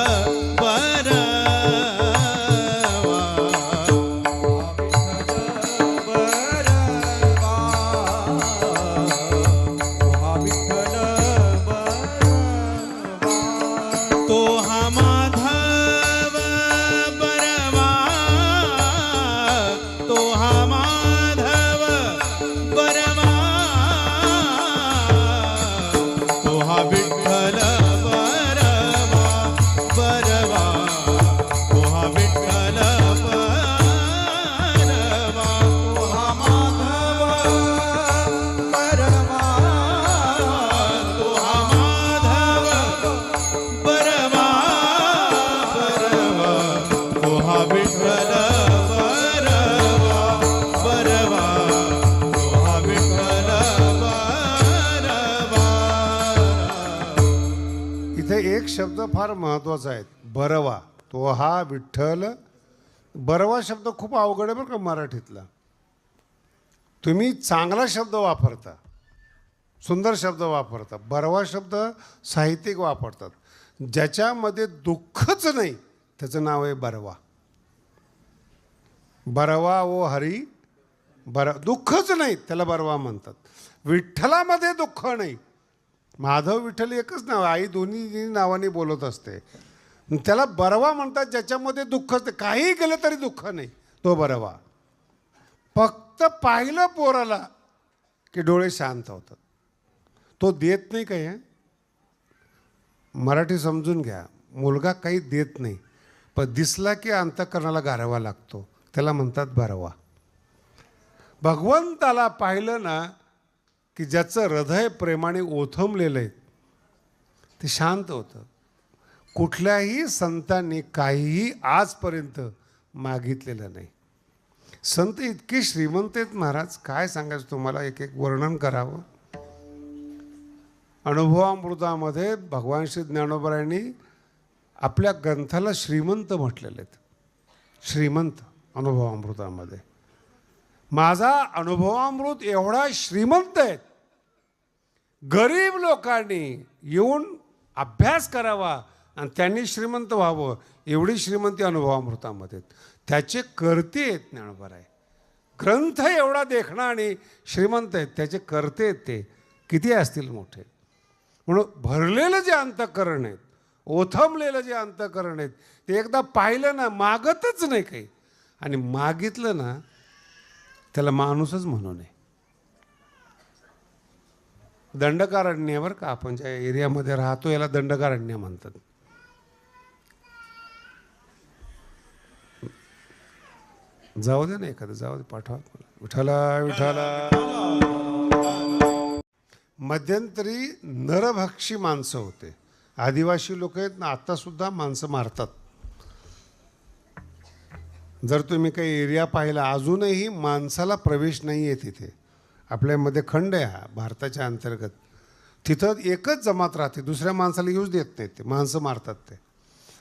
बरवा. एक शब्द फार महत्त्वाचा आहे, बरवा. तो हा विठ्ठल. बरवा शब्द खूप अवघड आहे बरं का मराठीतला. तुम्ही चांगला शब्द वापरता, सुंदर शब्द वापरता, बरवा शब्द साहित्यिक वापरतात. ज्याच्यामध्ये दुःखच नाही त्याचं नाव आहे बरवा. बरवा ओ हरी दुःखच नाही त्याला बरवा म्हणतात. विठ्ठलामध्ये दुःख नाही. माधव विठ्ठल एकच नाव, आई दोन्ही नावाने बोलत असते. त्याला बरवा म्हणतात ज्याच्यामध्ये दुःखच नाही. काही केलं तरी दुःख नाही, तो बरवा. फक्त पाहिलं पोराला की डोळे शांत होतात. तो देत नाही काही. मराठी समजून घ्या, मुलगा काही देत नाही, पण दिसला की अंतःकरणाला गारवा लागतो, त्याला म्हणतात बरवा. भगवंताला पाहिलं ना की ज्याचं हृदय प्रेमाने ओथंबलेलं आहे ते शांत होतं. कुठल्याही संतांनी काहीही आजपर्यंत मागितलेलं नाही. संत इतके श्रीमंत आहेत महाराज, काय सांगायचं तुम्हाला, एक एक वर्णन करावं. अनुभवामृतामध्ये भगवान श्री ज्ञानोबरायांनी आपल्या ग्रंथाला श्रीमंत म्हटलेले आहेत. श्रीमंत अनुभवामृतामध्ये. माझा अनुभवामृत एवढा श्रीमंत आहे, गरीब लोकांनी येऊन अभ्यास करावा आणि त्यांनी श्रीमंत व्हावं, एवढी श्रीमंती अनुभवामृतामध्ये. त्याचे कर्ते आहेत ज्ञानोबराय. ग्रंथ एवढा देखणा आणि श्रीमंत आहेत, त्याचे कर्ते आहेत ते किती असतील मोठे. म्हणून भरलेलं जे अंतःकरण आहेत, ओथंबलेलं जे अंतःकरण आहेत, ते एकदा पाहिलं ना मागतच नाही काही. आणि मागितलं ना त्याला माणूसच म्हणू नये. दंडकारण्य बरं का, आपण ज्या एरियामध्ये राहतो याला दंडकारण्य म्हणतात. जाऊ दे ना एखादं, जाऊ दे, पाठवा. विठ्ठला विठ्ठला. मध्यंतरी नरभक्षी माणसं होते. आदिवासी लोक आहेत ना, आत्तासुद्धा माणसं मारतात. जर तुम्ही काही एरिया पाहिला, अजूनही माणसाला प्रवेश नाही आहे तिथे. आपल्यामध्ये खंड आहे हा भारताच्या अंतर्गत. तिथं एकच जमात राहते, दुसऱ्या माणसाला येऊच देत नाहीत ते. माणसं मारतात ते.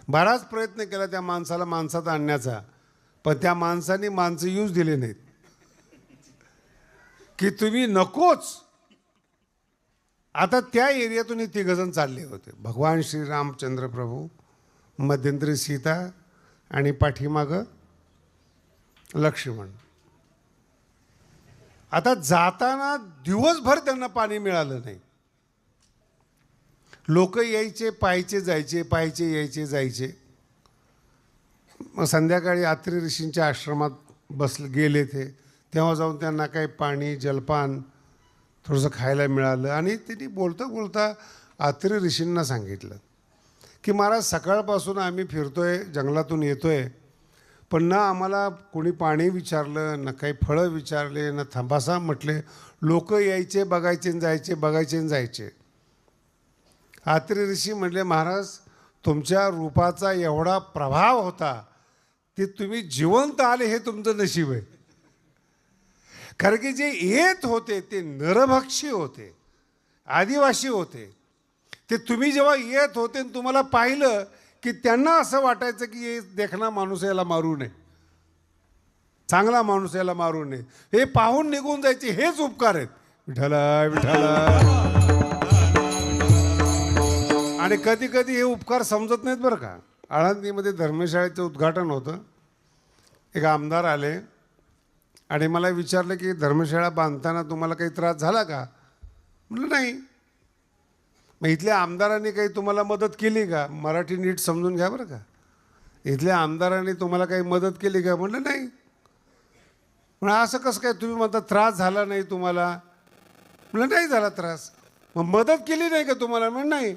बराच प्रयत्न केला त्या माणसाला माणसात आणण्याचा, पण त्या माणसाने माणसं येऊच दिले नाहीत की तुम्ही नकोच. आता त्या एरियातून हे तिघजण चालले होते. भगवान श्रीरामचंद्र प्रभू, मध्यंतरी सीता आणि पाठीमागं लक्ष्मण. आता जाताना दिवसभर त्यांना पाणी मिळालं नाही. लोक यायचे, पायचे जायचे, पायचे यायचे जायचे. मग संध्याकाळी अत्री ऋषींच्या आश्रमात गेले ते. तेव्हा जाऊन त्यांना काही पाणी, जलपान, थोडंसं खायला मिळालं. आणि त्यांनी बोलता बोलता अत्री ऋषींना सांगितलं की महाराज, सकाळपासून आम्ही फिरतोय, जंगलातून येतोय, पण ना आम्हाला कोणी पाणी विचारलं, ना काही फळं विचारले, ना थांबासा म्हटले. लोक यायचे, बघायचे आणि जायचे, बघायचे आणि जायचे. अत्री ऋषी म्हटले, महाराज तुमच्या रूपाचा एवढा प्रभाव होता, ते तुम्ही जिवंत आले हे तुमचं नशीब आहे. कारण की जे येत होते ते नरभक्षी होते, आदिवासी होते. ते तुम्ही जेव्हा येत होते आणि तुम्हाला पाहिलं की त्यांना असं वाटायचं की हे देखणा माणूस याला मारू नये, चांगला माणूस याला मारू नये, हे पाहून निघून जायचे. हेच उपकार आहेत. विठ्ठला विठ्ठला. आणि कधी कधी हे उपकार समजत नाहीत बरं का. आळंदीमध्ये धर्मशाळेचं उद्घाटन होतं. एक आमदार आले आणि मला विचारलं की धर्मशाळा बांधताना तुम्हाला काही त्रास झाला का. म्हटलं नाही. मग इथल्या आमदारांनी काही तुम्हाला मदत केली का. मराठी नीट समजून घ्या बरं का. इथल्या आमदारांनी तुम्हाला काही मदत केली का. म्हटलं नाही. म्हणून असं कसं काय तुम्ही म्हणता त्रास झाला नाही तुम्हाला. म्हटलं नाही झाला त्रास. मग मदत केली नाही का तुम्हाला. म्हण नाही.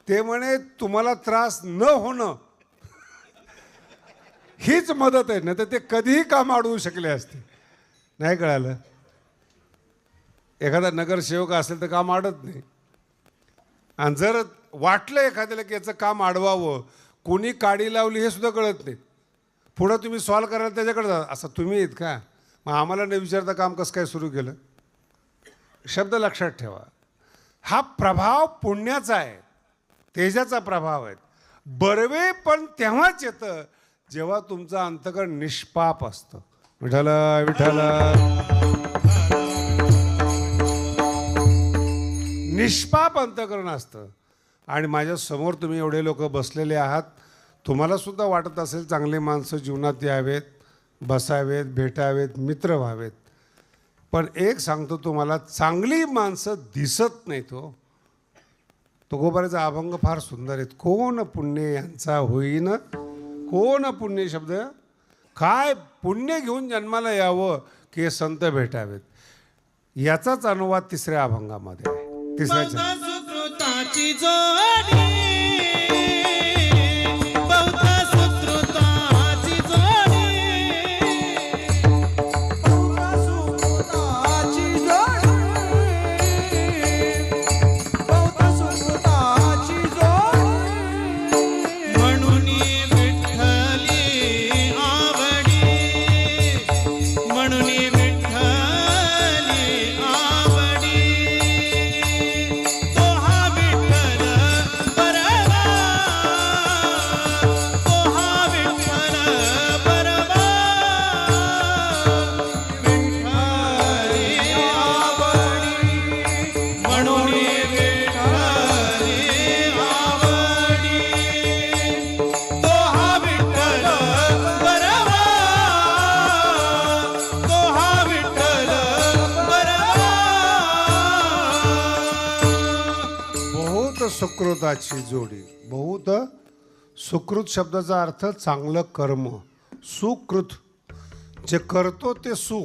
ते म्हणे तुम्हाला त्रास न होणं हीच मदत आहे ना, तर ते कधीही काम अडवू शकले असते. नाही कळालं. एखादा नगरसेवक असेल तर काम अडत नाही. आणि जर वाटलं एखाद्याला की याचं काम अडवावं, कोणी काडी लावली हे सुद्धा कळत नाही, पुढं तुम्ही सॉल्व करायला त्याच्याकडे जा. असं तुम्ही आहेत का. मग आम्हाला न विचारता काम कसं काय सुरू केलं. शब्द लक्षात ठेवा. हा प्रभाव पुण्याचा आहे, तेजाचा प्रभाव आहे. बरवे पण तेव्हाच येतं जेव्हा तुमचं अंतःकरण निष्पाप असतं. विठ्ठला विठ्ठला. निष्पाप अंतःकरण असतं. आणि माझ्यासमोर तुम्ही एवढे लोक बसलेले आहात, तुम्हाला सुद्धा वाटत असेल चांगले माणसं जीवनात यावेत, बसावेत, भेटावेत, मित्र व्हावेत. पण एक सांगतो तुम्हाला, चांगली माणसं दिसत नाहीत हो. तुकोबाराचा अभंग फार सुंदर आहेत. कोण पुण्य यांचा होईन, कोण पुण्य शब्द, काय पुण्य घेऊन जन्माला यावं की हे संत भेटावेत. याचाच अनुवाद तिसऱ्या अभंगामध्ये आहे. तिसऱ्या बहुधा सुकृताची जोडी, बहुधा सुकृताची जोडी, बहुधा सुकृताची जोडी, बहुधा सुकृताची जोडी. म्हणून विठ्ठली आवडी, म्हणून विठ्ठली आवडी. तो हा विठ्ठल बरवा, तो हा विठ्ठल बरवा, विठ्ठली आवडी, म्हणून विठ्ठली आवडी. तो हा विठ्ठल बरवा, तो हा विठ्ठल बरवा. बहुत सुकृताची जोडी. बहुत सुकृत शब्दाचा अर्थ चांगलं कर्म. सुकृत जे करतो ते सु,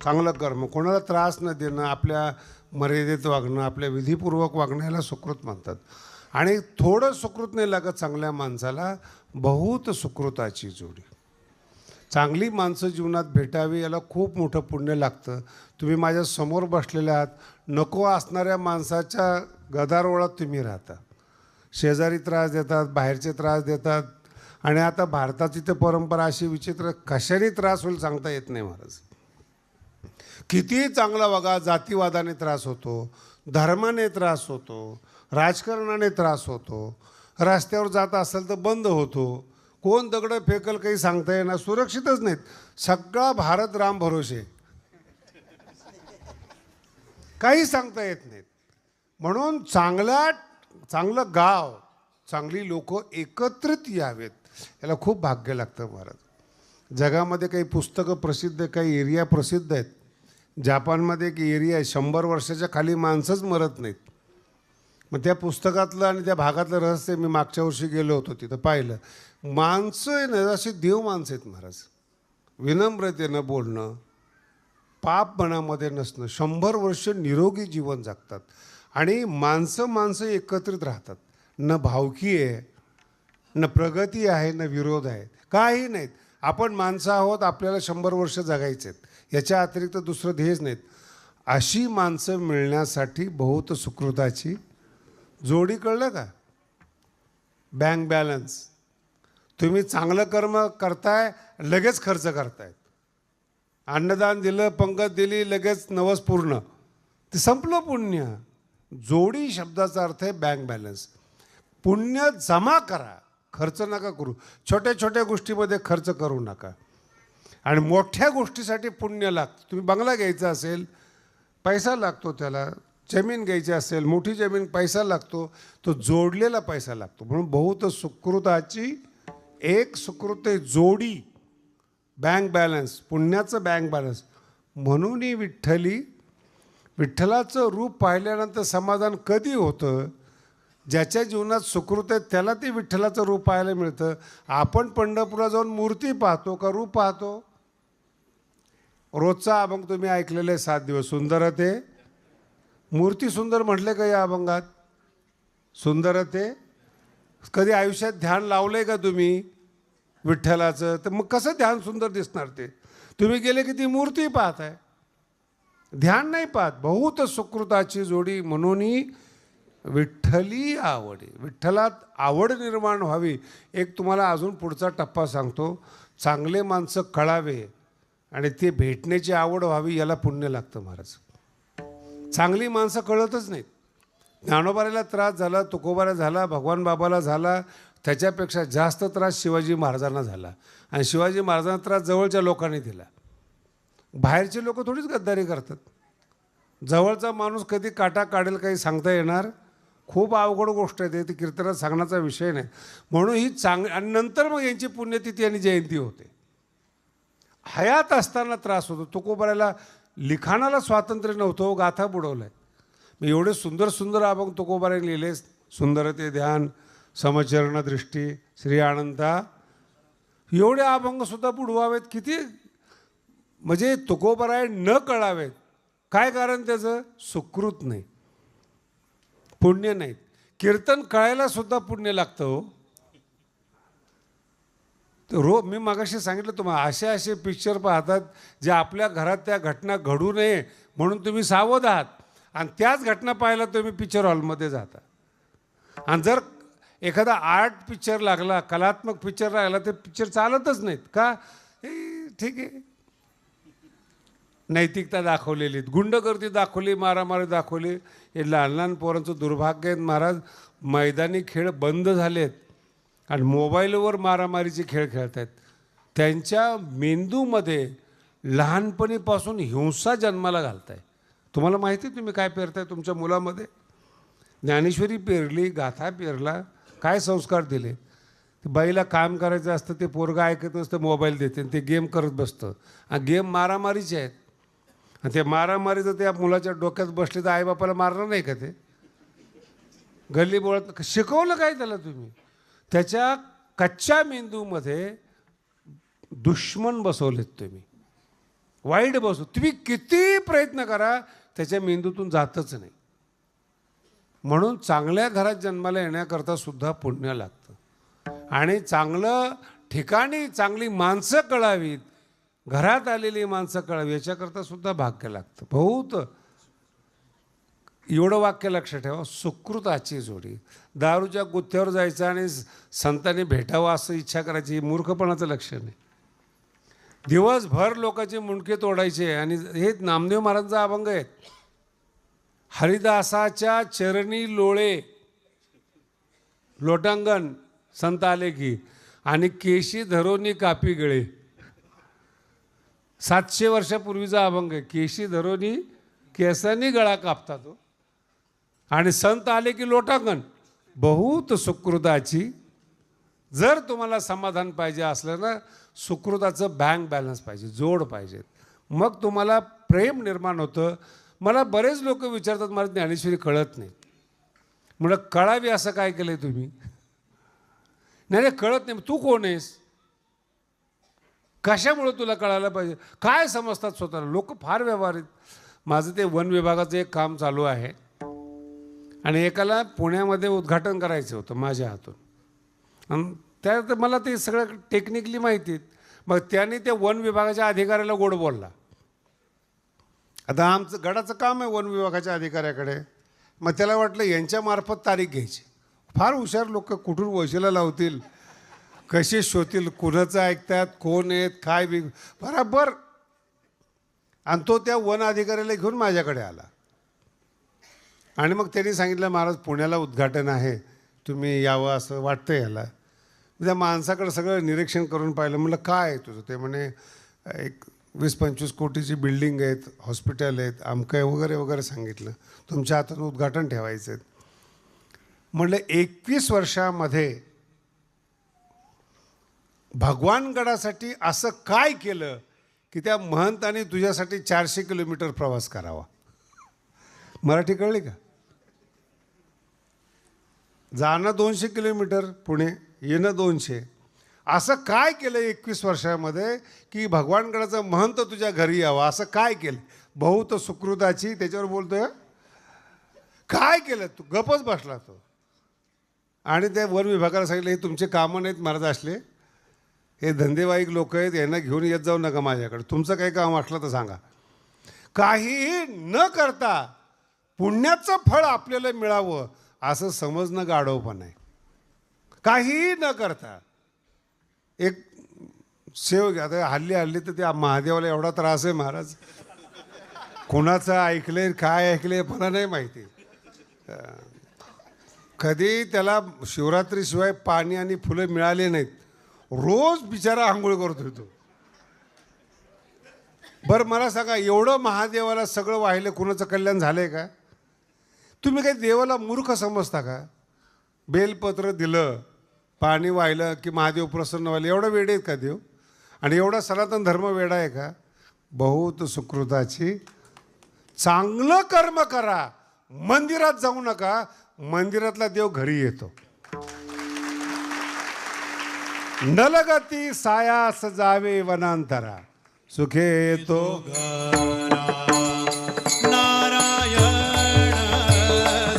चांगलं कर्म, कोणाला त्रास न देणं, आपल्या मर्यादेत वागणं, आपल्या विधीपूर्वक वागण्याला सुकृत म्हणतात. आणि थोडं सुकृत नाही लागत चांगल्या माणसाला. बहुत सुकृताची जोडी. चांगली माणसं जीवनात भेटावी याला खूप मोठं पुण्य लागतं. तुम्ही माझ्या समोर बसलेले आहात. नको असणाऱ्या माणसाच्या गदारोळात तुम्ही राहता. शेजारी त्रास देतात, बाहेरचे त्रास देतात. आणि आता भारताची तर परंपरा अशी विचित्र, कशाने त्रास होईल सांगता येत नाही महाराज. कितीही चांगला बघा, जातीवादाने त्रास होतो, धर्माने त्रास होतो, राजकारणाने त्रास होतो, रस्त्यावर जात असेल तर बंद होतो, कोण दगडं फेकल काही सांगता येणार, सुरक्षितच नाहीत. सगळा भारत राम भरोसे, काही सांगता येत नाहीत. म्हणून चांगलं गाव, चांगली लोक एकत्रित यावेत, याला खूप भाग्य लागतं महाराज. जगामध्ये काही पुस्तकं प्रसिद्ध, काही एरिया प्रसिद्ध आहेत. जापानमध्ये एक एरिया आहे, 100 वर्षाच्या खाली माणसंच मरत नाहीत. मग त्या पुस्तकातलं आणि त्या भागातलं रहस्य मी मागच्या वर्षी गेलो होतो, तिथं पाहिलं. माणसं आहे ना, अशी देव माणसं आहेत महाराज. विनम्रतेनं बोलणं, पाप मनामध्ये नसणं, 100 वर्ष निरोगी जीवन जगतात. आणि माणसं एकत्रित राहतात. न भावकी आहे, न प्रगती आहे, न विरोध आहे, काही नाहीत. आपण माणसं आहोत, आपल्याला 100 वर्ष जगायचे आहेत, याच्या अतिरिक्त दुसरं ध्येयच नाहीत. अशी माणसं मिळण्यासाठी बहुत सुकृताची जोडी. कळलं का? Bank balance. तुम्ही चांगलं कर्म करताय, लगेच खर्च करतायत. अन्नदान दिलं, पंगत दिली, लगेच नवस पूर्ण, ते संपलं पुण्य. जोडी शब्दाचा अर्थ आहे बँक बॅलन्स. पुण्य जमा करा, खर्च नका करू. छोट्या छोट्या गोष्टीमध्ये खर्च करू नका. आणि मोठ्या गोष्टीसाठी पुण्य लागतं. तुम्ही बंगला घ्यायचा असेल, पैसा लागतो त्याला. जमीन घ्यायची असेल, मोठी जमीन, पैसा लागतो. तो जोडलेला पैसा लागतो. म्हणून बहुत सुकृताची एक सुकृत जोडी, बँक बॅलन्स, पुण्याचं बँक बॅलन्स. म्हणून विठ्ठलाचं रूप पाहिल्यानंतर समाधान कधी होतं? ज्याच्या जीवनात सुकृत आहे त्याला ते विठ्ठलाचं रूप पाहायला मिळतं. आपण पंढरपूरला जाऊन मूर्ती पाहतो का रूप पाहतो? रोजचा अभंग तुम्ही ऐकलेले आहे, 7 दिवस. सुंदर ते मूर्ती सुंदर म्हटले का या अभंगात? सुंदर ते कधी आयुष्यात ध्यान लावलंय का तुम्ही विठ्ठलाचं? तर मग कसं ध्यान सुंदर दिसणार ते? तुम्ही गेले की ती मूर्ती पाहताय, ध्यान नाही पाहत. बहुत सुकृताची जोडी. म्हणून विठ्ठली आवडी. विठ्ठलात आवड निर्माण व्हावी. एक तुम्हाला अजून पुढचा टप्पा सांगतो. चांगले माणसं कळावे आणि ते भेटण्याची आवड व्हावी, याला पुण्य लागतं महाराज. चांगली माणसं कळतच नाहीत. ज्ञानोबाला त्रास झाला, तुकोबाला झाला, भगवान बाबाला झाला, त्याच्यापेक्षा जास्त त्रास शिवाजी महाराजांना झाला. आणि शिवाजी महाराजांना त्रास जवळच्या लोकांनी दिला. बाहेरचे लोक थोडीच गद्दारी करतात. जवळचा माणूस कधी काटा काढेल काही सांगता येणार खूप अवघड गोष्ट आहे ती कीर्तनात सांगण्याचा विषय नाही. म्हणून ही आणि नंतर मग यांची पुण्यतिथी आणि जयंती होते. हयात असताना त्रास होतो. तुकोबारायला लिखाणाला स्वातंत्र्य नव्हतं, गाथा बुडवलं आहे. मी एवढे सुंदर सुंदर अभंग तुकोबाराने लिहिले. सुंदरते ध्यान, समचरण दृष्टी, श्री आनंदा, एवढे अभंगसुद्धा बुडवावेत. किती म्हणजे तुकोबाराय न कळावेत. काय कारण त्याचं? सुकृत नाही, पुण्य नाहीत. कीर्तन कळायला सुद्धा पुण्य लागतं हो. मी मागाशी सांगितलं तुम्हाला, असे पिक्चर पाहतात जे आपल्या घरात त्या घटना घडू नये म्हणून तुम्ही सावध आहात, आणि त्याच घटना पाहायला तुम्ही पिक्चर हॉलमध्ये जाता. आणि जर एखादा आर्ट पिक्चर लागला, कलात्मक पिक्चर लागला, ते पिक्चर चालतच नाहीत. का? ठीक आहे, नैतिकता दाखवलेली, गुंडगर्दी दाखवली, मारामारी दाखवली. हे लहान लहान पोरांचं दुर्भाग्य आहे महाराज. मैदानी खेळ बंद झालेत आणि मोबाईलवर मारामारीचे खेळ खेळत आहेत. त्यांच्या मेंदूमध्ये लहानपणीपासून हिंसा जन्माला घालताय. तुम्हाला माहिती आहे तुम्ही काय पेरताय तुमच्या मुलामध्ये? ज्ञानेश्वरी पेरली, गाथा पेरला, काय संस्कार दिले? बाईला काम करायचं असतं, ते पोरगा ऐकत नसतं, मोबाईल देते, ते गेम करत बसतं. आणि गेम मारामारीचे आहेत. आणि ते मारामारीचं त्या मुलाच्या डोक्यात बसले तर आईबापाला मारलं नाही का? ते गल्ली बोळात शिकवलं काय त्याला तुम्ही? त्याच्या कच्च्या मेंदूमध्ये दुश्मन बसवलेत तुम्ही, वाईट बसव. तुम्ही किती प्रयत्न करा, त्याच्या मेंदूतून जातच नाही. म्हणून चांगल्या घरात जन्माला येण्याकरता सुद्धा पुण्य लागतं. आणि चांगलं ठिकाणी चांगली माणसं कळावीत, घरात आलेली माणसं कळावी, याच्याकरता सुद्धा भाग्य लागतं. बहुत एवढं वाक्य लक्षात ठेवा, सुकृताची जोडी. दारूच्या गुत्थ्यावर जायचं आणि संतांनी भेटावं असं इच्छा करायची, मूर्खपणाचं लक्षण आहे. दिवसभर लोकांचे मुंडके तोडायचे. आणि हे नामदेव महाराजांचा अभंग आहे. हरिदासाच्या चरणी लोळे लोटांगण संत आले की, आणि केशी धरोनी कापी गळे. 700 वर्षापूर्वीचा अभंग आहे. केशी धरोनी, केसांनी गळा कापता तो, आणि संत आले की लोटांगण. बहुत सुकृताची. जर तुम्हाला समाधान पाहिजे असलं ना, सुकृताचं बँक बॅलन्स पाहिजे, जोड पाहिजे, मग तुम्हाला प्रेम निर्माण होतं. मला बरेच लोक विचारतात, मला ज्ञानेश्वरी कळत नाही. म्हणलं कळावी असं काय केलं आहे तुम्ही? नाही कळत नाही. तू कोण आहेस? कशामुळं तुला कळायला पाहिजे? काय समजतात स्वतःला? लोक फार व्यवहारित. माझं ते वन विभागाचं एक काम चालू आहे, आणि एकाला पुण्यामध्ये उद्घाटन करायचं होतं माझ्या हातून. आणि त्यात मला ते सगळं टेक्निकली माहिती आहेत. मग त्याने त्या वन विभागाच्या अधिकाऱ्याला गोड बोलला. आता आमचं गडाचं काम आहे वन विभागाच्या अधिकाऱ्याकडे. मग त्याला वाटलं यांच्यामार्फत तारीख घ्यायची. फार हुशार लोक, कुठून वशिला लावतील, कसे शोधतील, कुणाचं ऐकतात, कोण आहेत, काय बराबर. आणि तो त्या वन अधिकाऱ्याला घेऊन माझ्याकडे आला. आणि मग त्यांनी सांगितलं, महाराज पुण्याला उद्घाटन आहे, तुम्ही यावं असं वाटतं याला. त्या माणसाकडे सगळं निरीक्षण करून पाहिलं. म्हटलं काय आहे तुझं? ते म्हणे एक 20-25 कोटीची बिल्डिंग आहेत, हॉस्पिटल आहेत, आमकं वगैरे वगैरे सांगितलं. तुमच्या हातानं उद्घाटन ठेवायचं आहे. म्हटलं 21 वर्षामध्ये भगवानगडासाठी असं काय केलं की त्या महंतांनी तुझ्यासाठी 400 किलोमीटर प्रवास करावा? मराठी कळली का? जाणं 200 किलोमीटर पुणे, येणं 200. असं काय केलं 21 वर्षामध्ये की भगवानगडाचा महंत तुझ्या घरी यावा? असं काय केलं? बहुत सुकृताची. त्याच्यावर बोलतोय काय केलं? तू गपच बसला तो. आणि त्या वन विभागाला सांगितलं, हे तुमचे कामं नाहीत महाराज असले, हे धंदेवाईक लोक आहेत, यांना घेऊन येत जाऊ नका माझ्याकडे. तुमचं काही काम असलं तर सांगा. काहीही न करता पुण्याचं फळ आपल्याला मिळावं असं समजणं गाढवपण आहे. काहीही न करता एक सेव घ्या. आता हल्ली तर त्या महादेवाला एवढा त्रास आहे महाराज, कोणाचं ऐकलंय काय ऐकलंय मला नाही माहिती. कधी त्याला शिवरात्रीशिवाय पाणी आणि फुलं मिळाले नाहीत. रोज बिचारा आंघोळ करतो तो. बरं मला सांगा, एवढं महादेवाला सगळं वाहिलं, कुणाचं कल्याण झालंय का? तुम्ही काही देवाला मूर्ख समजता का? बेलपत्र दिलं, पाणी वाहिलं की महादेव प्रसन्न व्हायला, एवढं वेड आहेत का देव? आणि एवढा सनातन धर्म वेडा आहे का? बहुत सुकृताची, चांगलं कर्म करा, मंदिरात जाऊ नका, मंदिरातला देव घरी येतो. नलगती सायास जावे वनांतरा, सुखे येतो. नारायण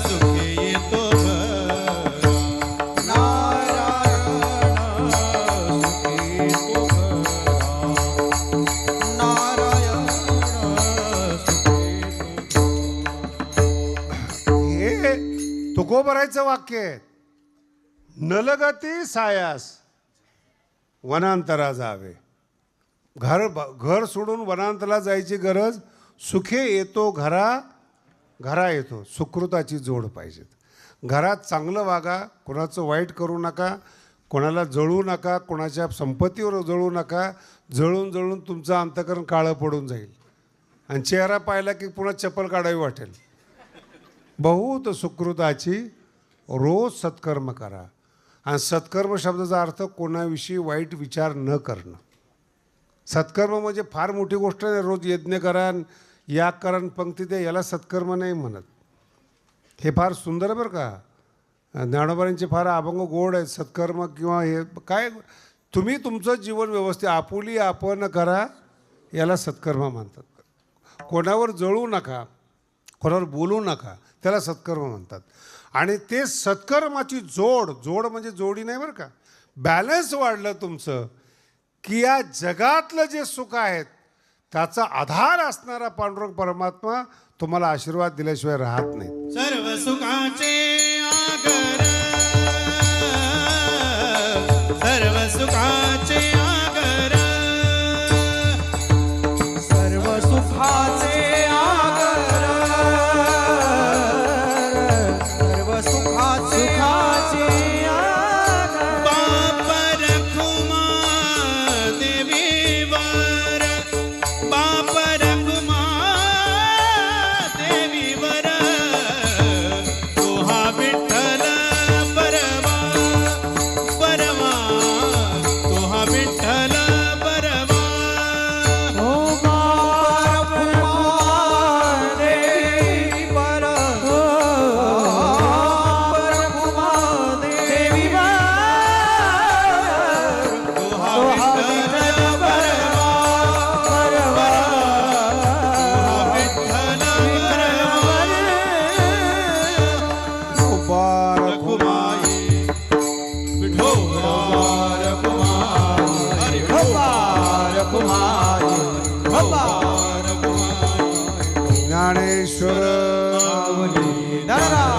सुखे येतो हे तुकोबरायचं वाक्य आहे. नलगती सायास वनांतरा जावे. घर सोडून वनांतराला जायची गरज. सुखे येतो घरा येतो. सुकृताची जोड पाहिजेत. घरात चांगलं वागा, कोणाचं वाईट करू नका, कोणाला जळू नका, कोणाच्या संपत्तीवर जळू नका. जळून जळून तुमचं अंतकरण काळं पडून जाईल आणि चेहरा पाहिला की पुन्हा चप्पल काढावी वाटेल. बहुत सुकृताची, रोज सत्कर्म करा. आणि सत्कर्म शब्दाचा अर्थ कोणाविषयी वाईट विचार न करणं. सत्कर्म म्हणजे फार मोठी गोष्ट नाही. रोज यज्ञ करा, याग करा, पंक्ती द्या, याला सत्कर्म नाही म्हणत. हे फार सुंदर बरं का. ज्ञानोबांचे फार अभंग गोड आहेत. सत्कर्म किंवा हे काय, तुम्ही तुमचं जीवन व्यवस्थित आपुली आपण करा, याला सत्कर्म म्हणतात. कोणावर जळू नका, कोणावर बोलू नका, त्याला सत्कर्म म्हणतात. आणि ते सत्कर्माची जोड म्हणजे जोडी नाही बरं का. बॅलन्स वाढलं तुमचं की या जगातलं जे सुख आहेत त्याचा आधार असणारा पांडुरंग परमात्मा तुम्हाला आशीर्वाद दिल्याशिवाय राहत नाही. सर्व सुखाचे आगर, सर्व सुखाचे आगर, सर्व सुखाचे आगर, सर्व सुखाचे आगर. बाप रखुमा देवीवर, बाप रखुमा देवीवर, तोहा विठ्ठल परवा परवा, तोहा विठ्ठल परवा. ओ बारकुमा देवी वर, बारकुमा देवी वर, तोहा विठ्ठल परवा परवा, तोहा विठ्ठल परवा. रखुमाई विठोबा रखुमाई, हरी बारकुमारी ज्ञानेश्वर माऊली नारायण.